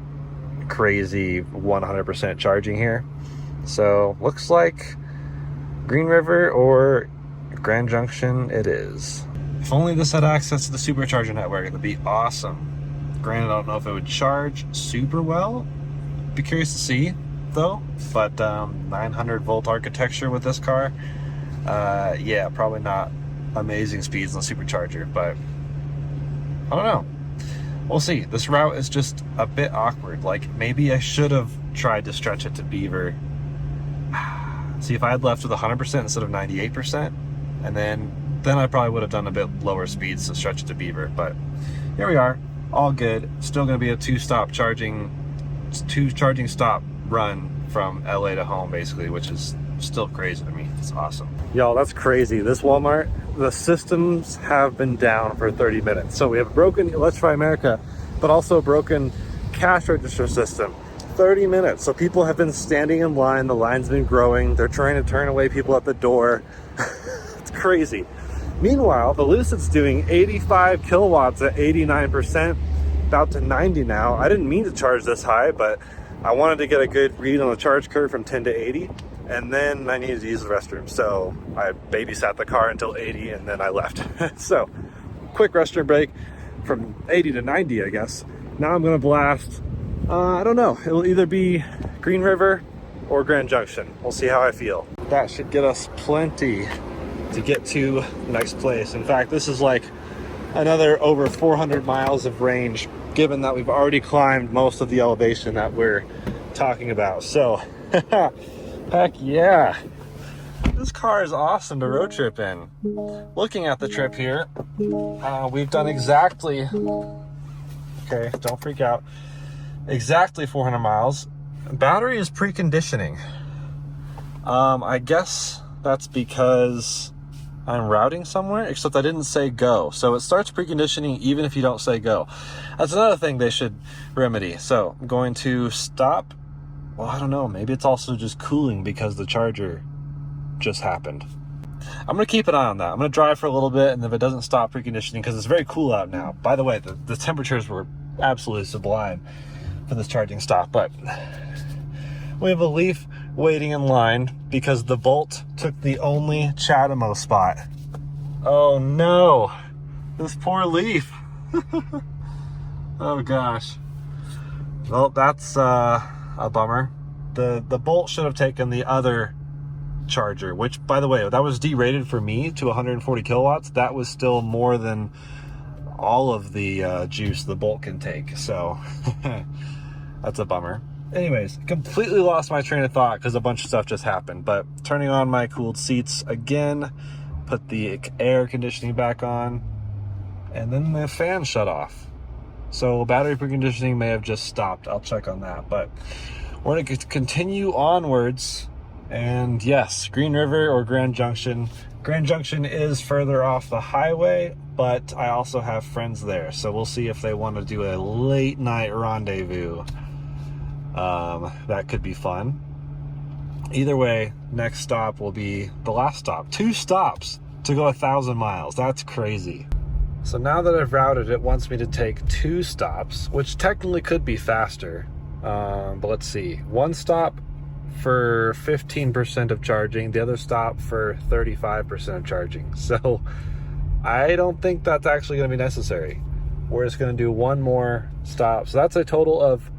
crazy 100% charging here. So looks like Green River or Grand Junction it is. If only this had access to the supercharger network, it'd be awesome. Granted, I don't know if it would charge super well. Be curious to see though. But 900 volt architecture with this car, yeah, probably not amazing speeds on the supercharger, but I don't know. We'll see. This route is just a bit awkward. Like maybe I should have tried to stretch it to Beaver. See, if I had left with 100% instead of 98%, and then I probably would have done a bit lower speeds to stretch it to Beaver. But here we are, all good. Still going to be a two charging stop run from LA to home, basically, which is still crazy to me. It's awesome. Y'all, that's crazy. This Walmart, the systems have been down for 30 minutes. So we have a broken Electrify America, but also a broken cash register system. 30 minutes. So people have been standing in line. The line's been growing. They're trying to turn away people at the door. It's crazy. Meanwhile, the Lucid's doing 85 kilowatts at 89%, about to 90 now. I didn't mean to charge this high, but I wanted to get a good read on the charge curve from 10 to 80, and then I needed to use the restroom. So I babysat the car until 80, and then I left. So quick restroom break from 80 to 90, I guess. Now I'm gonna blast, I don't know, it'll either be Green River or Grand Junction. We'll see how I feel. That should get us plenty to get to the next place. In fact, this is like another over 400 miles of range, given that we've already climbed most of the elevation that we're talking about. So, heck yeah. This car is awesome to road trip in. Looking at the trip here, we've done exactly, okay, don't freak out, exactly 400 miles. Battery is preconditioning. I guess that's because I'm routing somewhere, except I didn't say go. So it starts preconditioning even if you don't say go. That's another thing they should remedy. So I'm going to stop. Well, I don't know. Maybe it's also just cooling because the charger just happened. I'm going to keep an eye on that. I'm going to drive for a little bit, and if it doesn't stop preconditioning, because it's very cool out now. By the way, the temperatures were absolutely sublime for this charging stop, but we have a Leaf waiting in line because the Bolt took the only Chatamo spot. Oh no, this poor Leaf. Oh gosh. Well, that's a bummer. The Bolt should have taken the other charger, which, by the way, that was derated for me to 140 kilowatts. That was still more than all of the juice the Bolt can take. So that's a bummer. Anyways, completely lost my train of thought because a bunch of stuff just happened. But turning on my cooled seats again, put the air conditioning back on, and then the fan shut off. So battery preconditioning may have just stopped. I'll check on that. But we're going to continue onwards. And yes, Green River or Grand Junction. Grand Junction is further off the highway, but I also have friends there. So we'll see if they want to do a late night rendezvous. That could be fun. Either way, next stop will be the last stop. 2 stops to go 1,000 miles. That's crazy. So now that I've routed, it wants me to take 2 stops, which technically could be faster. But let's see. 1 stop for 15% of charging, the other stop for 35% of charging. So I don't think that's actually going to be necessary. We're just going to do 1 more stop. So that's a total of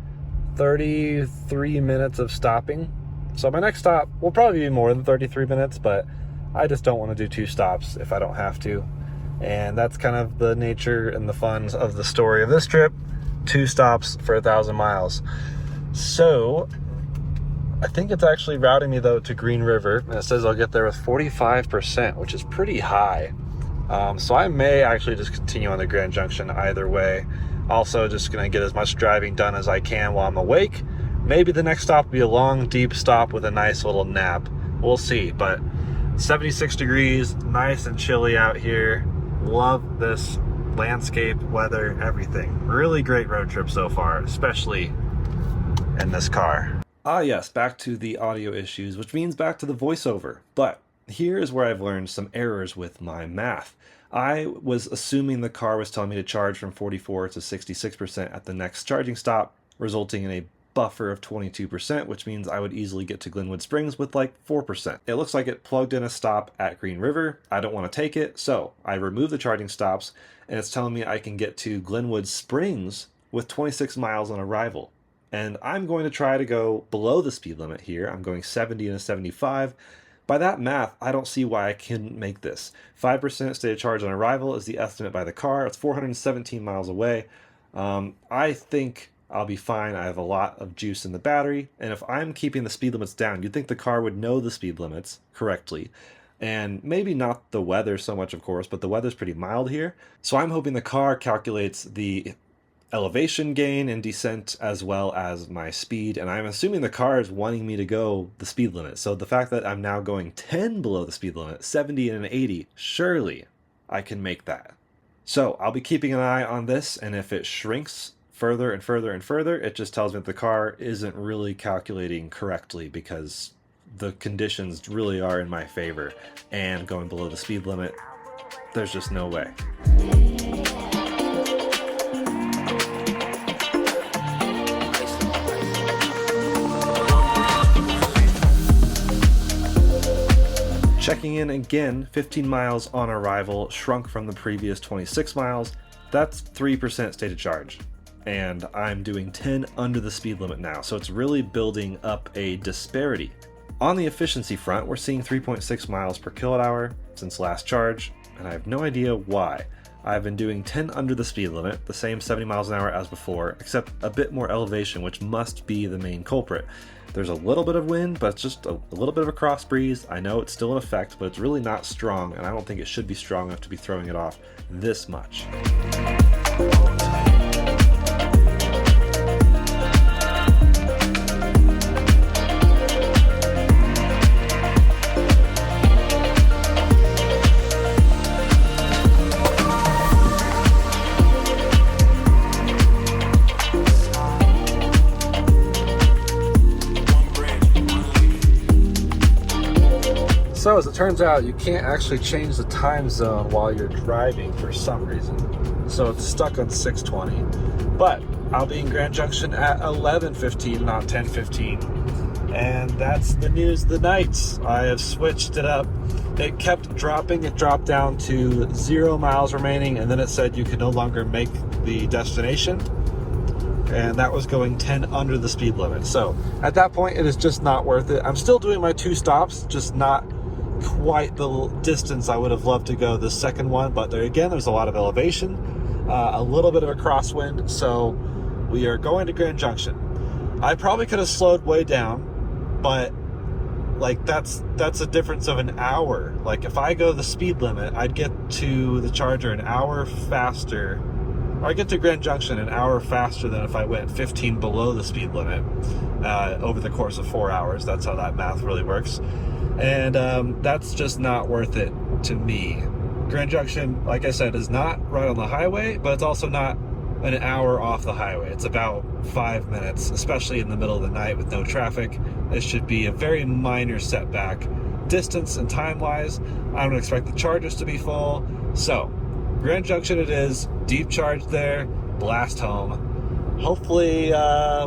33 minutes of stopping. So my next stop will probably be more than 33 minutes, but I just don't want to do 2 stops if I don't have to. And that's kind of the nature and the fun of the story of this trip. 2 stops for 1,000 miles. So I think it's actually routing me though to Green River, and it says I'll get there with 45%, which is pretty high. So I may actually just continue on the Grand Junction either way. Also just gonna get as much driving done as I can while I'm awake. Maybe the next stop will be a long, deep stop with a nice little nap. We'll see, but 76 degrees, nice and chilly out here. Love this landscape, weather, everything. Really great road trip so far, especially in this car. Ah yes, back to the audio issues, which means back to the voiceover. But here is where I've learned some errors with my math. I was assuming the car was telling me to charge from 44 to 66% at the next charging stop, resulting in a buffer of 22%, which means I would easily get to Glenwood Springs with like 4%. It looks like it plugged in a stop at Green River. I don't want to take it, so I remove the charging stops, and it's telling me I can get to Glenwood Springs with 26 miles on arrival. And I'm going to try to go below the speed limit here. I'm going 70 and a 75. By that math, I don't see why I couldn't make this. 5% state of charge on arrival is the estimate by the car. It's 417 miles away. I think I'll be fine. I have a lot of juice in the battery. And if I'm keeping the speed limits down, you'd think the car would know the speed limits correctly. And maybe not the weather so much, of course, but the weather's pretty mild here. So I'm hoping the car calculates the elevation gain and descent as well as my speed, and I'm assuming the car is wanting me to go the speed limit. So the fact that I'm now going 10 below the speed limit, 70 and an 80, surely I can make that. So I'll be keeping an eye on this, and if it shrinks further and further and further, it just tells me that the car isn't really calculating correctly because the conditions really are in my favor, and going below the speed limit, there's just no way. Checking in again, 15 miles on arrival, shrunk from the previous 26 miles. That's 3% state of charge. And I'm doing 10 under the speed limit now, so it's really building up a disparity. On the efficiency front, we're seeing 3.6 miles per kilowatt hour since last charge, and I have no idea why. I've been doing 10 under the speed limit, the same 70 miles an hour as before, except a bit more elevation, which must be the main culprit. There's a little bit of wind, but it's just a little bit of a cross breeze. I know it's still in effect, but it's really not strong, and I don't think it should be strong enough to be throwing it off this much. So as it turns out, you can't actually change the time zone while you're driving for some reason. So it's stuck on 6:20. But I'll be in Grand Junction at 11:15, not 10:15. And that's the news of the night. I have switched it up. it kept dropping. It dropped down to 0 miles remaining, and then it said you could no longer make the destination. And that was going 10 under the speed limit. So at that point, it is just not worth it. I'm still doing my 2 stops, just not quite the distance I would have loved to go the second one. But there again, there's a lot of elevation, a little bit of a crosswind. So we are going to Grand Junction. I probably could have slowed way down, but like that's a difference of an hour. Like if I go the speed limit, I'd get to the charger an hour faster, or I get to Grand Junction an hour faster than if I went 15 below the speed limit over the course of 4 hours. That's how that math really works. And that's just not worth it to me. Grand Junction, like I said, is not right on the highway, but it's also not an hour off the highway. It's about 5 minutes, especially in the middle of the night with no traffic. This should be a very minor setback, distance and time-wise. I don't expect the chargers to be full. So, Grand Junction it is, deep charge there, blast home. Hopefully, yeah,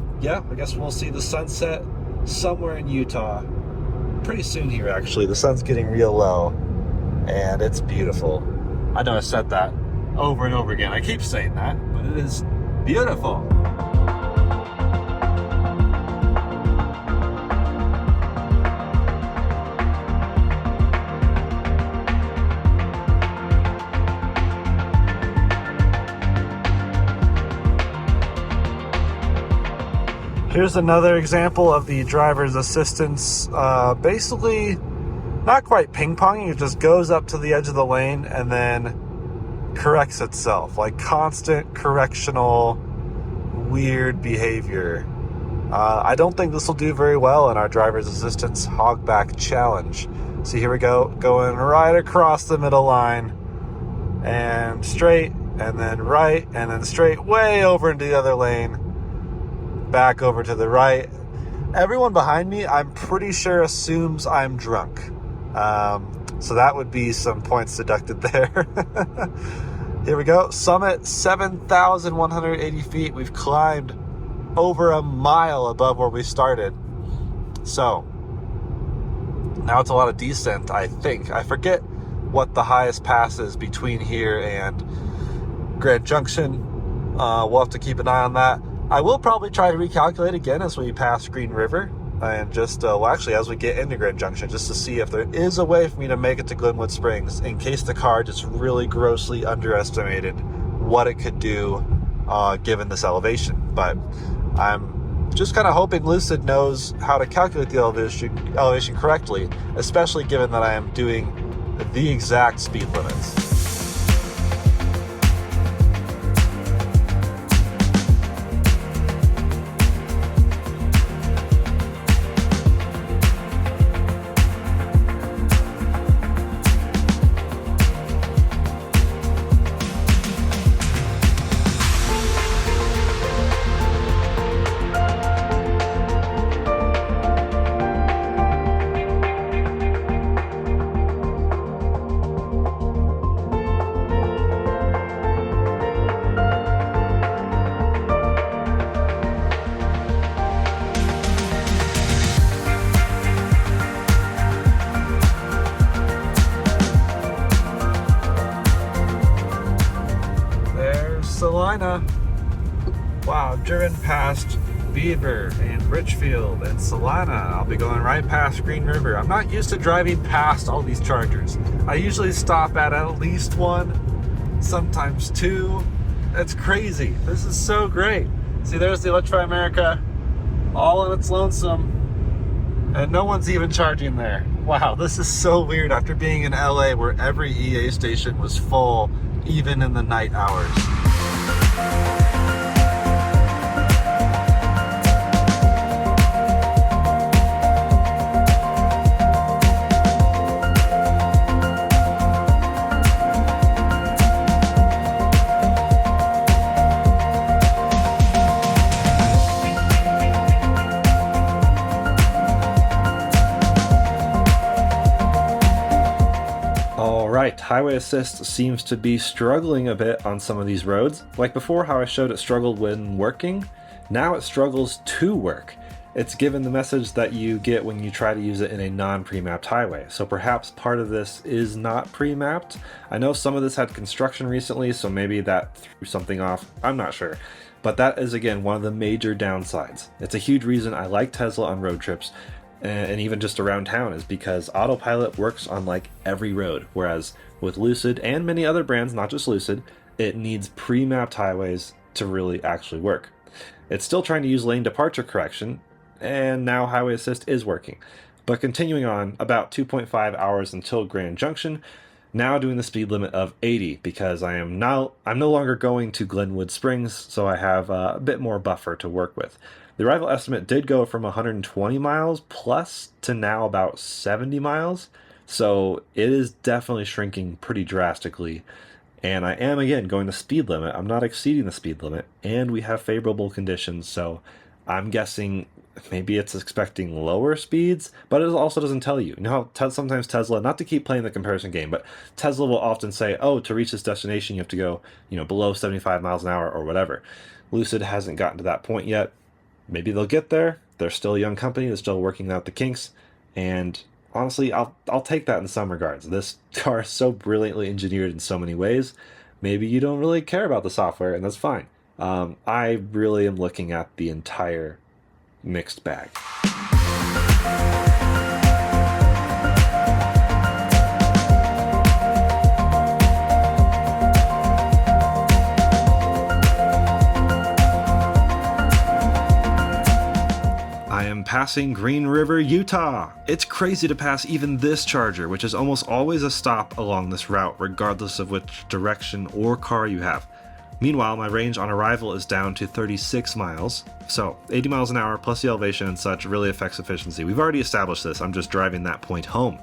I guess we'll see the sunset somewhere in Utah pretty soon here, actually. The sun's getting real low, and it's beautiful. I know I said that over and over again. I keep saying that, but it is beautiful. Here's another example of the driver's assistance, basically not quite ping-ponging. It just goes up to the edge of the lane and then corrects itself, like constant correctional weird behavior. I don't think this will do very well in our driver's assistance hogback challenge. See, here we go, going right across the middle line and straight, and then right, and then straight way over into the other lane, back over to the right. Everyone behind me, I'm pretty sure, assumes I'm drunk. So that would be some points deducted there. Here we go. Summit, 7,180 feet. We've climbed over a mile above where we started. So now it's a lot of descent, I think. I forget what the highest pass is between here and Grand Junction. We'll have to keep an eye on that. I will probably try to recalculate again as we pass Green River, and just, well, actually, as we get into Grand Junction, just to see if there is a way for me to make it to Glenwood Springs, in case the car just really grossly underestimated what it could do given this elevation. But I'm just kind of hoping Lucid knows how to calculate the elevation correctly, especially given that I am doing the exact speed limits. Salina. Wow, I've driven past Beaver and Richfield and Salina. I'll be going right past Green River. I'm not used to driving past all these chargers. I usually stop at least one, sometimes two. That's crazy. This is so great. See, there's the Electrify America, all in its lonesome, and no one's even charging there. Wow, this is so weird after being in LA where every EA station was full, even in the night hours. Alright, Highway Assist seems to be struggling a bit on some of these roads. Like before, how I showed it struggled when working, now it struggles to work. it's given the message that you get when you try to use it in a non-pre-mapped highway. So perhaps part of this is not pre-mapped. I know some of this had construction recently, so maybe that threw something off. I'm not sure. But that is, again, one of the major downsides. It's a huge reason I like Tesla on road trips, and even just around town, is because autopilot works on like every road. Whereas with Lucid and many other brands, not just Lucid, it needs pre-mapped highways to really actually work. It's still trying to use lane departure correction, and now highway assist is working. But continuing on, about 2.5 hours until Grand Junction, now doing the speed limit of 80 because I'm no longer going to Glenwood Springs, so I have a bit more buffer to work with. The arrival estimate did go from 120 miles plus to now about 70 miles, so it is definitely shrinking pretty drastically. And I am, again, going the speed limit. I'm not exceeding the speed limit, and we have favorable conditions, so I'm guessing maybe it's expecting lower speeds, but it also doesn't tell you. You know how sometimes Tesla, not to keep playing the comparison game, but Tesla will often say, oh, to reach this destination, you have to go, below 75 miles an hour or whatever. Lucid hasn't gotten to that point yet. Maybe they'll get there. They're still a young company. They're still working out the kinks. And honestly, I'll take that in some regards. This car is so brilliantly engineered in so many ways. Maybe you don't really care about the software, and that's fine. I really am looking at the entire mixed bag. I am passing Green River, Utah. It's crazy to pass even this charger, which is almost always a stop along this route, regardless of which direction or car you have. Meanwhile, my range on arrival is down to 36 miles, so 80 miles an hour plus the elevation and such really affects efficiency. We've already established this, I'm just driving that point home.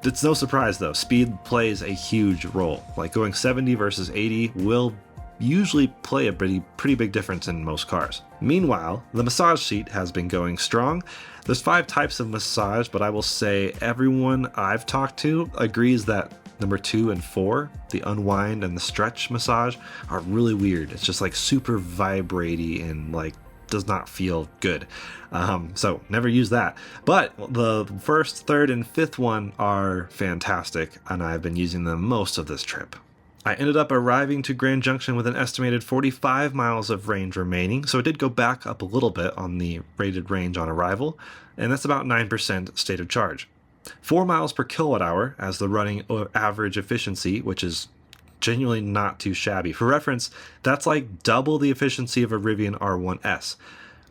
It's no surprise though, speed plays a huge role. Like going 70 versus 80 will usually play a pretty big difference in most cars. Meanwhile, the massage seat has been going strong. There's 5 types of massage, but I will say everyone I've talked to agrees that number 2 and 4, the unwind and the stretch massage, are really weird. It's just like super vibraty and like does not feel good. So never use that. But the 1st, 3rd, and 5th one are fantastic, and I've been using them most of this trip. I ended up arriving to Grand Junction with an estimated 45 miles of range remaining, so it did go back up a little bit on the rated range on arrival, and that's about 9% state of charge. 4 miles per kilowatt hour as the running average efficiency, which is genuinely not too shabby. For reference, that's like double the efficiency of a Rivian R1S.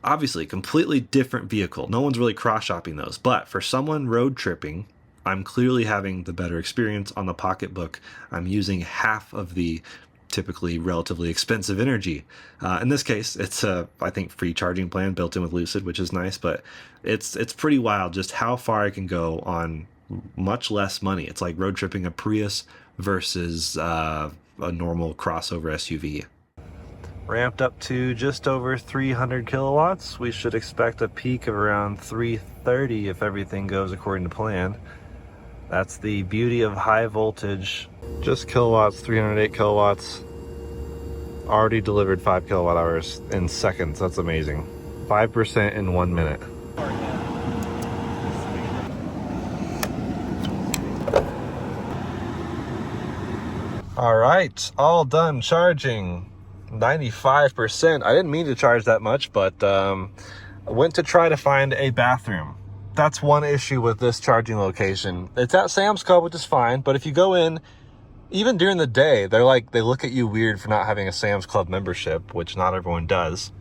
Obviously, completely different vehicle. No one's really cross-shopping those, but for someone road tripping, I'm clearly having the better experience on the Pocketbook. I'm using half of the typically relatively expensive energy. In this case, it's a, I think, free charging plan built in with Lucid, which is nice, but it's pretty wild just how far I can go on much less money. It's like road tripping a Prius versus a normal crossover SUV. Ramped up to just over 300 kilowatts. We should expect a peak of around 330 if everything goes according to plan. That's the beauty of high voltage. Just kilowatts, 308 kilowatts. Already delivered 5 kilowatt hours in seconds. That's amazing. 5% in 1 minute. All right, all done charging. 95%. I didn't mean to charge that much, but I went to try to find a bathroom. That's one issue with this charging location. It's at Sam's Club, which is fine, but if you go in, even during the day, they look at you weird for not having a Sam's Club membership, which not everyone does.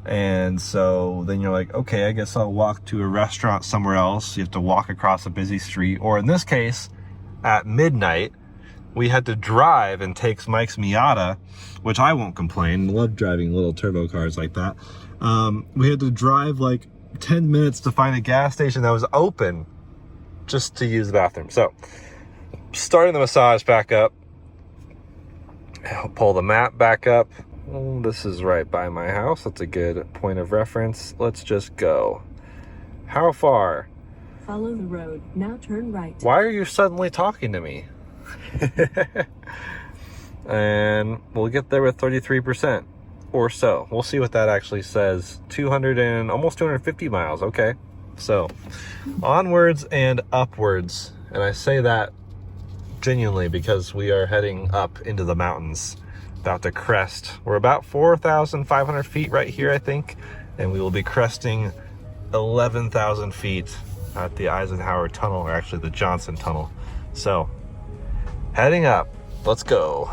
And so then you're like, okay, I guess I'll walk to a restaurant somewhere else. You have to walk across a busy street, or in this case, at midnight, we had to drive and take Mike's Miata, which I won't complain. I love driving little turbo cars like that. We had to drive like 10 minutes to find a gas station that was open just to use the bathroom. So starting the massage back up, I'll pull the map back up. This is right by my house. That's a good point of reference. Let's just go. How far? Follow the road. Now turn right. Why are you suddenly talking to me? And we'll get there with 33%. or so. We'll see what that actually says. 200 and almost 250 miles. Okay. So onwards and upwards. And I say that genuinely because we are heading up into the mountains, about to crest. We're about 4,500 feet right here, I think. And we will be cresting 11,000 feet at the Eisenhower Tunnel, or actually the Johnson Tunnel. So heading up, let's go.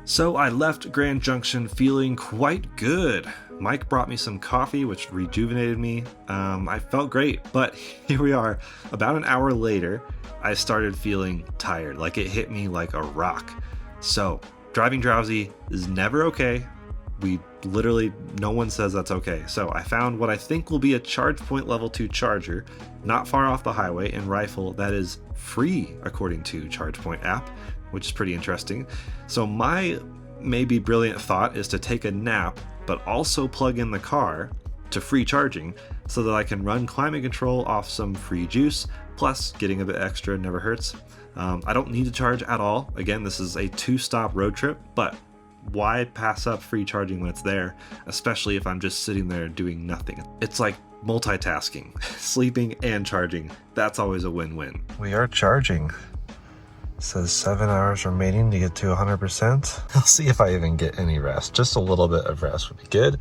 So I left Grand Junction feeling quite good. Mike brought me some coffee, which rejuvenated me. I felt great, but here we are. About an hour later, I started feeling tired, like it hit me like a rock. So driving drowsy is never okay. No one says that's okay. So I found what I think will be a ChargePoint level 2 charger, not far off the highway in Rifle, that is free according to ChargePoint app, which is pretty interesting. So my maybe brilliant thought is to take a nap, but also plug in the car to free charging so that I can run climate control off some free juice, plus getting a bit extra never hurts. I don't need to charge at all. Again, this is a 2-stop road trip, but why pass up free charging when it's there, especially if I'm just sitting there doing nothing? It's like multitasking, sleeping and charging. That's always a win-win. We are charging. It says 7 hours remaining to get to 100%. I'll see if I even get any rest. Just a little bit of rest would be good.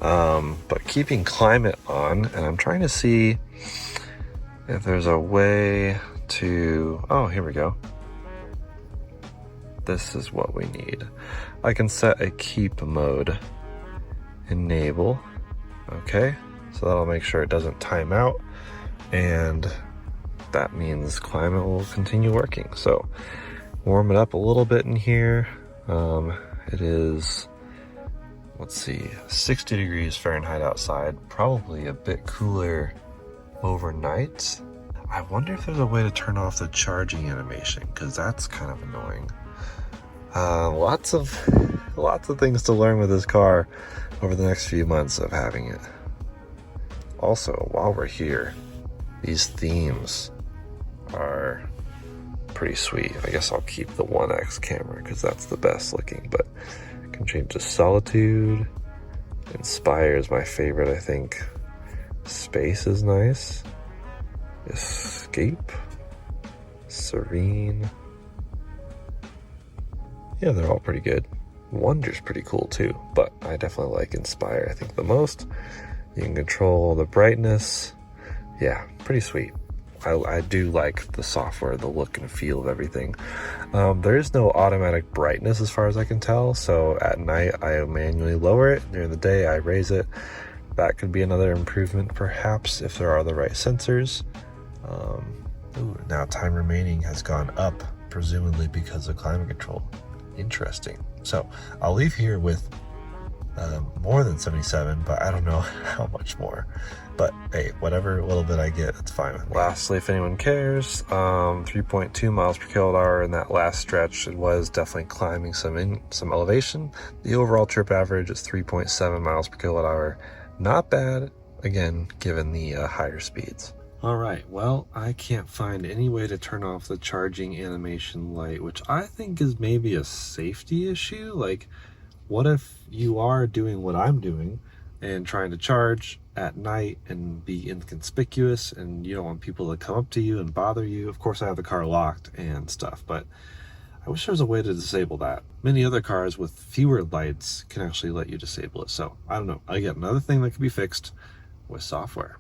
But keeping climate on, and I'm trying to see if there's a way to, oh, here we go. This is what we need. I can set a keep mode. Enable. Okay, so that'll make sure it doesn't time out, and that means climate will continue working. So warm it up a little bit in here. It is, let's see, 60 degrees Fahrenheit outside, probably a bit cooler overnight. I wonder if there's a way to turn off the charging animation, because that's kind of annoying. Lots of things to learn with this car over the next few months of having it. Also, while we're here, these themes are pretty sweet. I guess I'll keep the 1X camera because that's the best looking, but I can change to Solitude. Inspire is my favorite, I think. Space is nice. Escape. Serene. Yeah, they're all pretty good. Wonder's pretty cool too, but I definitely like Inspire, I think, the most. You can control the brightness. Yeah, pretty sweet. I do like the software, the look and feel of everything. There is no automatic brightness as far as I can tell, so at night I manually lower it. During the day I raise it. That could be another improvement perhaps if there are the right sensors. Now time remaining has gone up, presumably because of climate control. Interesting. So I'll leave here with more than 77, but I don't know how much more. But hey, whatever little bit I get, it's fine with me. Lastly, if anyone cares, 3.2 miles per kilowatt hour in that last stretch. It was definitely climbing some elevation. The overall trip average is 3.7 miles per kilowatt hour. Not bad, again, given the higher speeds. All right, well, I can't find any way to turn off the charging animation light, which I think is maybe a safety issue. Like, what if you are doing what I'm doing and trying to charge at night and be inconspicuous and you don't want people to come up to you and bother you? Of course, I have the car locked and stuff, but I wish there was a way to disable that. Many other cars with fewer lights can actually let you disable it. So I don't know. Again, another thing that could be fixed with software.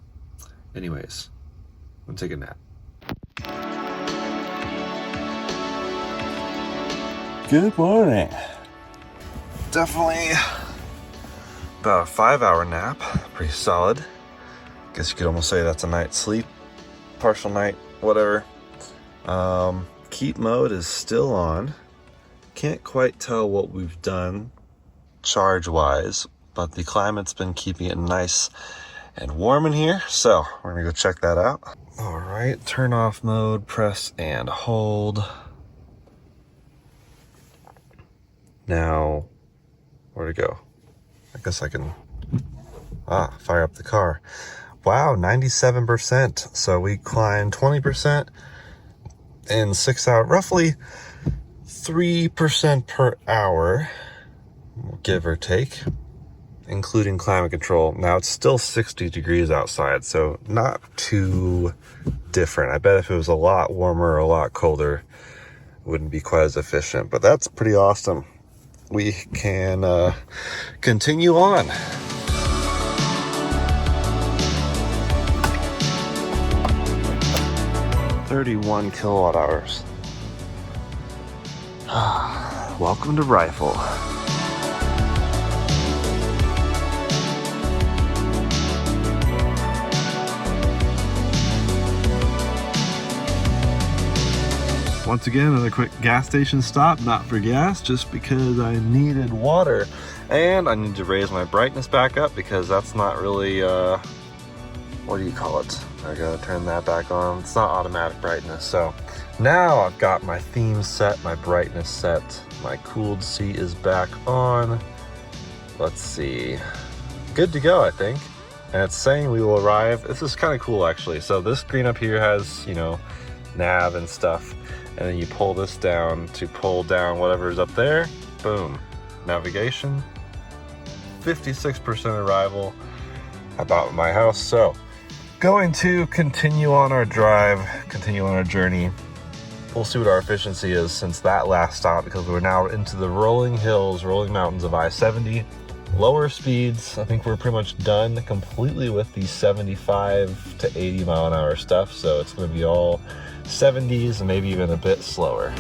Anyways, I'm gonna take a nap. Good morning. Definitely about a 5-hour nap. Pretty solid. Guess you could almost say that's a night's sleep. Partial night, whatever. Keep mode is still on. Can't quite tell what we've done charge-wise, but the climate's been keeping it nice and warm in here, so we're gonna go check that out. All right, turn off mode, press and hold. Now, where'd it go? I guess I can, fire up the car. Wow, 97%. So we climbed 20% in 6 hours, roughly 3% per hour, give or take. including climate control. Now it's still 60 degrees outside, so not too different. I bet if it was a lot warmer or a lot colder, it wouldn't be quite as efficient, but that's pretty awesome. We can continue on. 31 kilowatt hours. Welcome to Rifle. Once again, another quick gas station stop, not for gas, just because I needed water. And I need to raise my brightness back up because that's not really, what do you call it? I gotta turn that back on. It's not automatic brightness. So now I've got my theme set, my brightness set, my cooled seat is back on. Let's see. Good to go, I think. And it's saying we will arrive. This is kind of cool, actually. So this screen up here has, you know, nav and stuff. And then you pull this down to pull down whatever's up there. Boom. Navigation. 56% arrival about my house. So going to continue on our drive, continue on our journey. We'll see what our efficiency is since that last stop, because we're now into the rolling hills, rolling mountains of I-70. Lower speeds. I think we're pretty much done completely with the 75 to 80 mile an hour stuff. So it's going to be all 70s and maybe even a bit slower.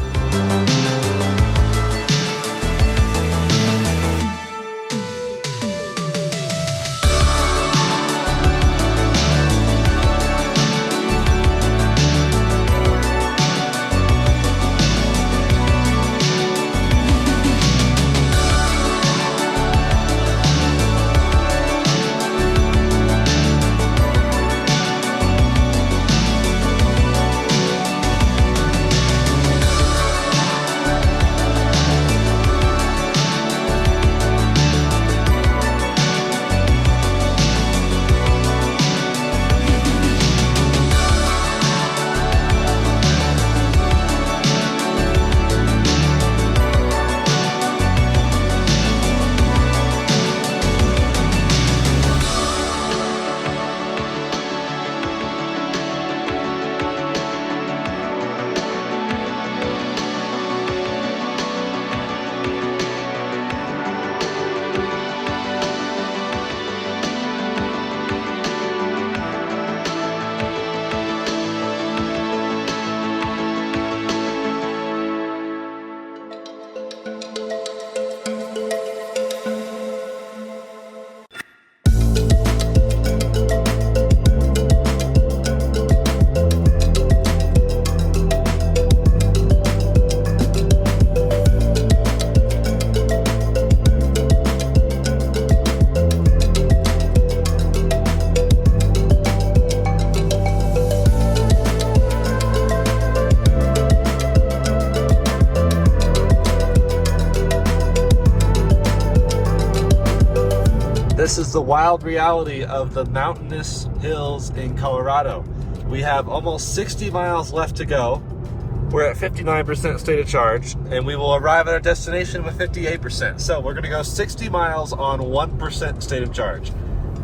This is the wild reality of the mountainous hills in Colorado. We have almost 60 miles left to go. We're at 59% state of charge, and we will arrive at our destination with 58%. So we're gonna go 60 miles on 1% state of charge.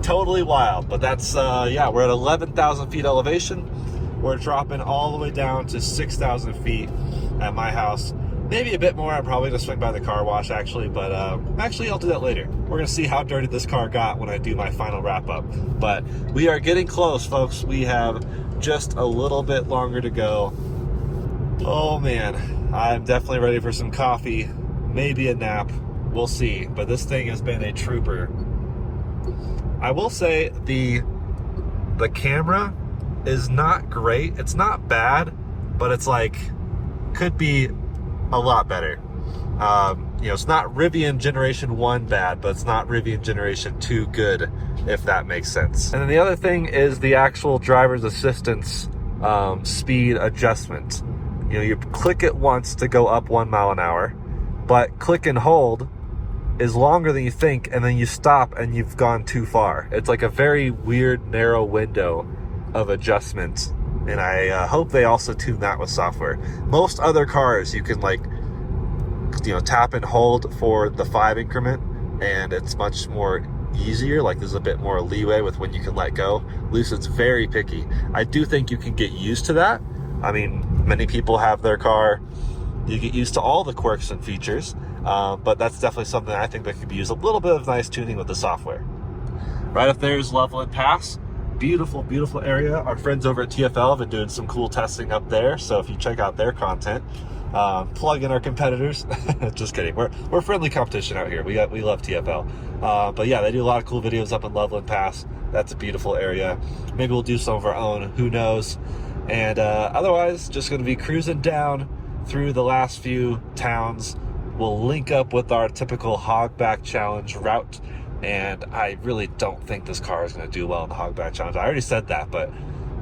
Totally wild, but that's, yeah, we're at 11,000 feet elevation. We're dropping all the way down to 6,000 feet at my house. Maybe a bit more. I'm probably gonna swing by the car wash actually, but actually I'll do that later. We're gonna see how dirty this car got when I do my final wrap up. But we are getting close, folks. We have just a little bit longer to go. Oh man, I'm definitely ready for some coffee, maybe a nap. We'll see. But this thing has been a trooper. I will say the camera is not great. It's not bad, but it's like could be a lot better. You know, it's not Rivian Generation 1 bad, but it's not Rivian Generation 2 good, if that makes sense. And then the other thing is the actual driver's assistance speed adjustment. You know, you click it once to go up 1 mile an hour, but click and hold is longer than you think, and then you stop and you've gone too far. It's like a very weird, narrow window of adjustment. And I hope they also tune that with software. Most other cars, you can like, you know, tap and hold for the 5 increment, and it's much more easier, like there's a bit more leeway with when you can let go. Lucid's very picky. I do think you can get used to that. I mean, many people have their car, you get used to all the quirks and features, but that's definitely something I think that could use a little bit of nice tuning with the software. Right up there is Loveland Pass. Beautiful, beautiful area. Our friends over at TFL have been doing some cool testing up there, so if you check out their content, plug in our competitors. Just kidding. We're friendly competition out here. We love TFL. But yeah, they do a lot of cool videos up in Loveland Pass. That's a beautiful area. Maybe we'll do some of our own. Who knows? And otherwise, just going to be cruising down through the last few towns. We'll link up with our typical Hogback Challenge route. And I really don't think this car is going to do well in the Hogback Challenge. I already said that, but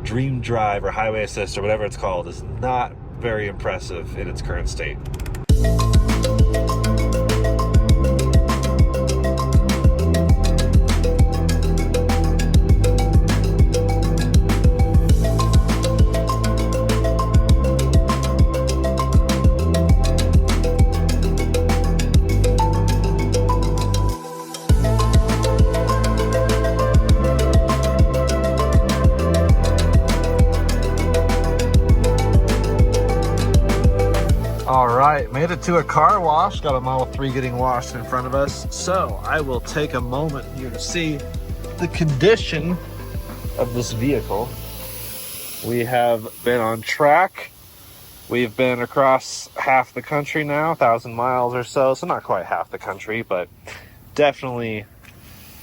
Dream Drive or Highway Assist or whatever it's called is not very impressive in its current state. All right, made it to a car wash. Got a Model 3 getting washed in front of us. So I will take a moment here to see the condition of this vehicle. We have been on track. We've been across half the country now, 1,000 miles or so. So not quite half the country, but definitely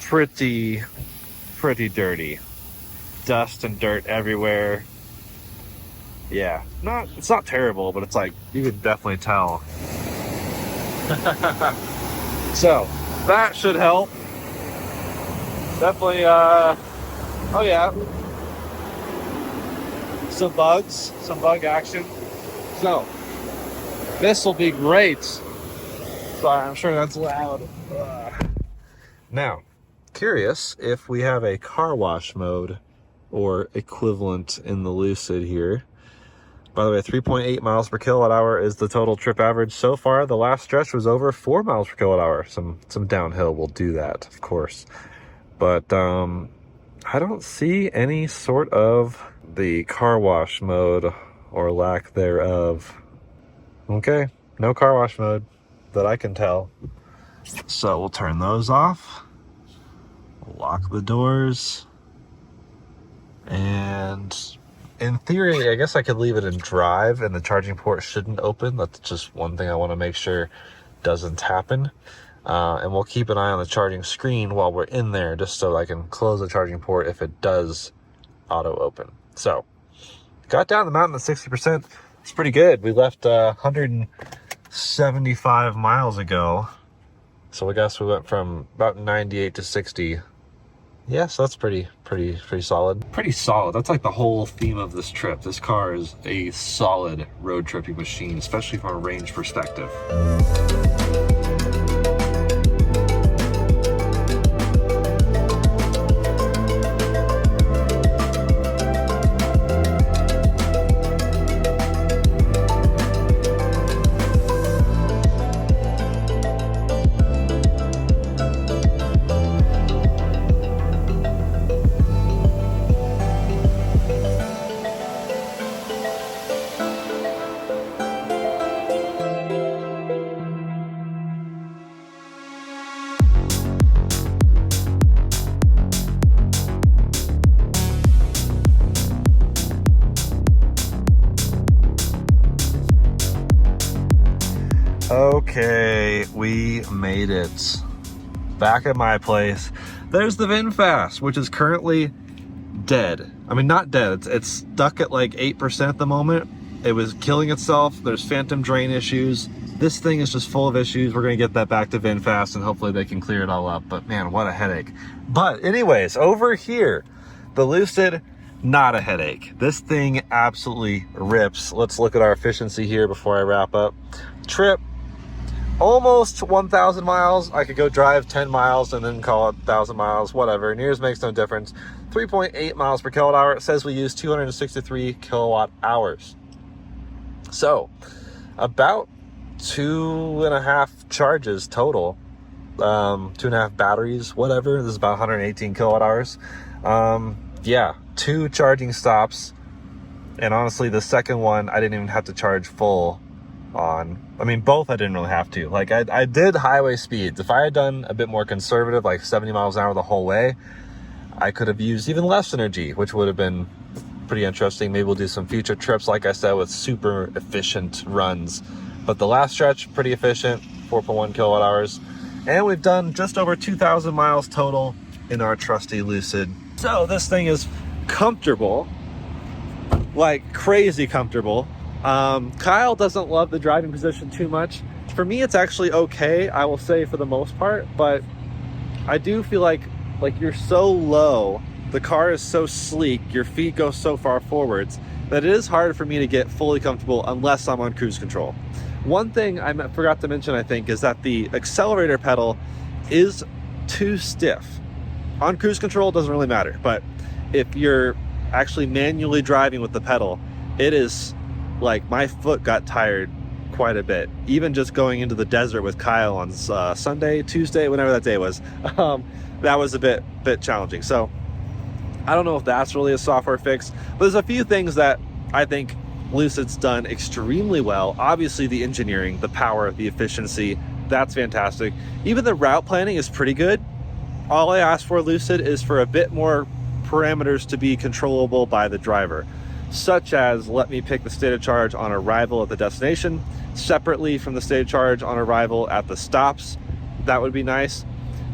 pretty dirty. Dust and dirt everywhere. Yeah, it's not terrible, but it's like, you can definitely tell. So, that should help. Definitely, oh yeah. Some bug action. So, this will be great. Sorry, I'm sure that's loud. Now, curious if we have a car wash mode or equivalent in the Lucid here. By the way, 3.8 miles per kilowatt hour is the total trip average so far. The last stretch was over 4 miles per kilowatt hour. Some downhill will do that, of course. But I don't see any sort of the car wash mode or lack thereof. Okay, no car wash mode that I can tell. So we'll turn those off. Lock the doors. And in theory, I guess I could leave it in drive and the charging port shouldn't open. That's just one thing I want to make sure doesn't happen. And we'll keep an eye on the charging screen while we're in there, just so I can close the charging port if it does auto open. So, got down the mountain at 60%. It's pretty good. We left 175 miles ago. So I guess we went from about 98 to 60. Yeah, so that's pretty solid. Pretty solid. That's like the whole theme of this trip. This car is a solid road tripping machine, especially from a range perspective. Okay, we made it. Back at my place. There's the VinFast, which is currently dead. I mean, not dead. It's stuck at like 8% at the moment. It was killing itself. There's phantom drain issues. This thing is just full of issues. We're going to get that back to VinFast and hopefully they can clear it all up. But man, what a headache. But anyways, over here, the Lucid, not a headache. This thing absolutely rips. Let's look at our efficiency here before I wrap up. Trip, almost 1,000 miles. I could go drive 10 miles and then call it 1,000 miles, whatever. Nears makes no difference. 3.8 miles per kilowatt hour. It says we use 263 kilowatt hours. So, about 2.5 charges total 2.5 batteries, whatever. This is about 118 kilowatt hours. Yeah, 2 charging stops. And honestly, the second one, I didn't even have to charge full on. I mean, both I didn't really have to. Like, I did highway speeds. If I had done a bit more conservative, like 70 miles an hour the whole way, I could have used even less energy, which would have been pretty interesting. Maybe we'll do some future trips, like I said, with super efficient runs. But the last stretch, pretty efficient, 4.1 kilowatt hours. And we've done just over 2,000 miles total in our trusty Lucid. So this thing is comfortable, like crazy comfortable. Kyle doesn't love the driving position too much. For me, it's actually okay, I will say, for the most part, but I do feel like you're so low, the car is so sleek, your feet go so far forwards, that it is hard for me to get fully comfortable unless I'm on cruise control. One thing I forgot to mention, I think, is that the accelerator pedal is too stiff. On cruise control, it doesn't really matter, but if you're actually manually driving with the pedal, it is like, my foot got tired quite a bit. Even just going into the desert with Kyle on Sunday, Tuesday, whenever that day was, that was a bit challenging. So I don't know if that's really a software fix, but there's a few things that I think Lucid's done extremely well. Obviously the engineering, the power, the efficiency, that's fantastic. Even the route planning is pretty good. All I ask for Lucid is for a bit more parameters to be controllable by the driver, such as let me pick the state of charge on arrival at the destination separately from the state of charge on arrival at the stops. That would be nice.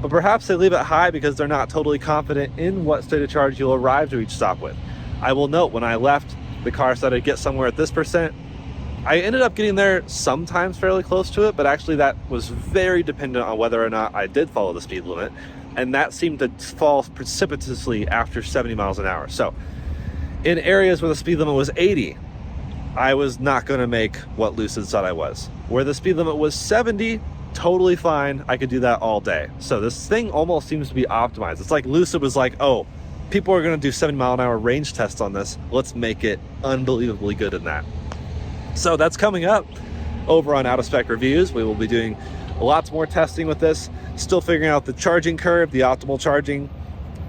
But perhaps they leave it high because they're not totally confident in what state of charge you'll arrive to each stop with. I will note, when I left, the car said I'd get somewhere at this percent. I ended up getting there sometimes fairly close to it, but actually that was very dependent on whether or not I did follow the speed limit. And that seemed to fall precipitously after 70 miles an hour. So in areas where the speed limit was 80, I was not going to make what Lucid said I was. Where the speed limit was 70, totally fine. I could do that all day. So this thing almost seems to be optimized. It's like Lucid was like, oh, people are going to do 70 mile an hour range tests on this. Let's make it unbelievably good in that. So that's coming up over on Out of Spec Reviews. We will be doing lots more testing with this. Still figuring out the charging curve, the optimal charging,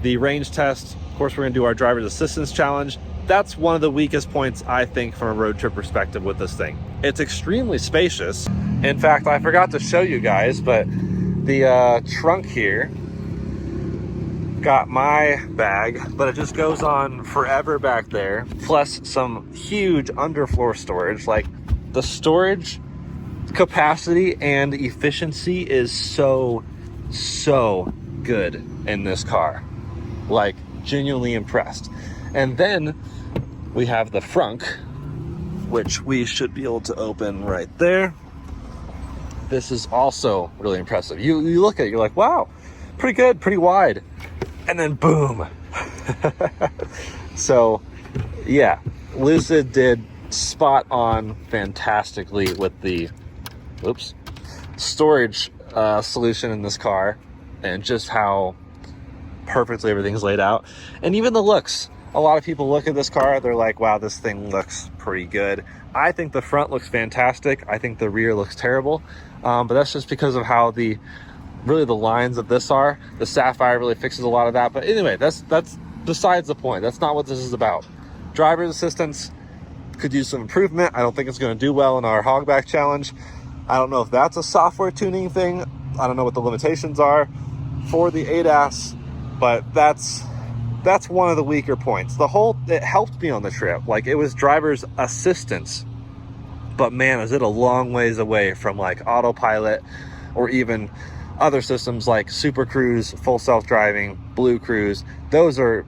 the range test. Of course, we're going to do our driver's assistance challenge. That's one of the weakest points, I think, from a road trip perspective with this thing. It's extremely spacious. In fact, I forgot to show you guys, but the trunk here got my bag, but it just goes on forever back there, plus some huge underfloor storage. Like, the storage capacity and efficiency is so good in this car. Like, genuinely impressed. And then we have the frunk, which we should be able to open right there. This is also really impressive. You look at it, you're like, wow, pretty good, pretty wide. And then boom. So yeah, Lucid did spot on fantastically with the storage solution in this car, and just how perfectly everything's laid out. And even the looks. A lot of people look at this car, they're like, wow, this thing looks pretty good. I think the front looks fantastic. I think the rear looks terrible. But that's just because of how the lines of this are. The Sapphire really fixes a lot of that. But anyway, that's besides the point. That's not what this is about. Driver's assistance could use some improvement. I don't think it's going to do well in our hogback challenge. I don't know if that's a software tuning thing. I don't know what the limitations are for the ADAS, but that's one of the weaker points. It helped me on the trip. Like, it was driver's assistance, but man, is it a long ways away from like autopilot or even other systems like Super Cruise, full self-driving, Blue Cruise. Those are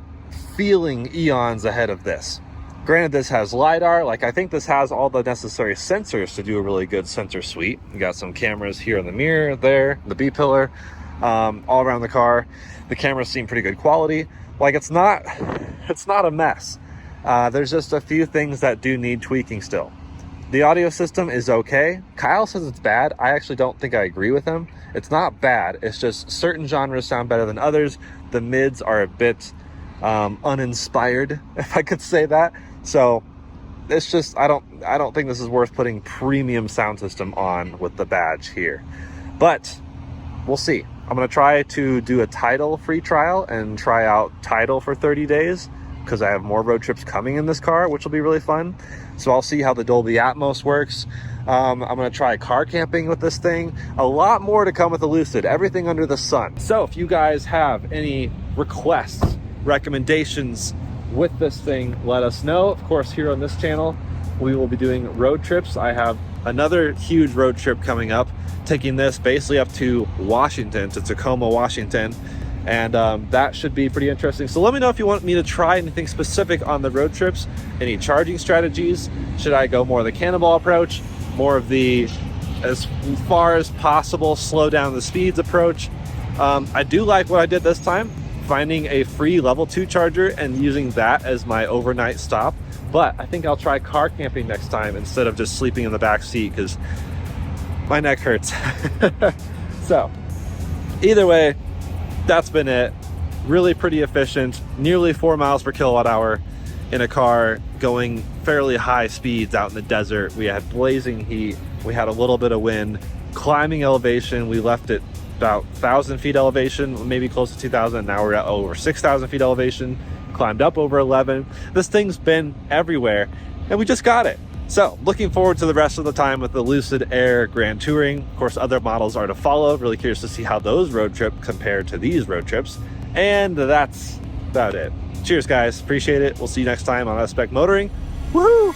feeling eons ahead of this. Granted, this has LiDAR. Like, I think this has all the necessary sensors to do a really good sensor suite. You got some cameras here in the mirror, there, the B-pillar, all around the car. The cameras seem pretty good quality. Like, it's not a mess. There's just a few things that do need tweaking still. The audio system is okay. Kyle says it's bad. I actually don't think I agree with him. It's not bad. It's just certain genres sound better than others. The mids are a bit uninspired, if I could say that. So it's just, I don't think this is worth putting premium sound system on with the badge here. But we'll see. I'm gonna try to do a Tidal free trial and try out Tidal for 30 days because I have more road trips coming in this car, which will be really fun. So I'll see how the Dolby Atmos works. I'm gonna try car camping with this thing. A lot more to come with the Lucid, everything under the sun. So if you guys have any requests, recommendations with this thing, let us know. Of course, here on this channel, we will be doing road trips. I have another huge road trip coming up, taking this basically up to Washington, to Tacoma, Washington. And that should be pretty interesting. So let me know if you want me to try anything specific on the road trips, any charging strategies. Should I go more the cannonball approach, more of the, as far as possible, slow down the speeds approach? I do like what I did this time, finding a free level 2 charger and using that as my overnight stop. But I think I'll try car camping next time instead of just sleeping in the back seat because my neck hurts. So either way, that's been it. Really pretty efficient, nearly 4 miles per kilowatt hour in a car going fairly high speeds out in the desert. We had blazing heat, we had a little bit of wind, climbing elevation. We left it about 1,000 feet elevation, maybe close to 2,000. Now we're at over 6,000 feet elevation, climbed up over 11. This thing's been everywhere and we just got it. So looking forward to the rest of the time with the Lucid Air Grand Touring. Of course, other models are to follow. Really curious to see how those road trips compare to these road trips. And that's about it. Cheers, guys. Appreciate it. We'll see you next time on Spec Motoring. Woohoo!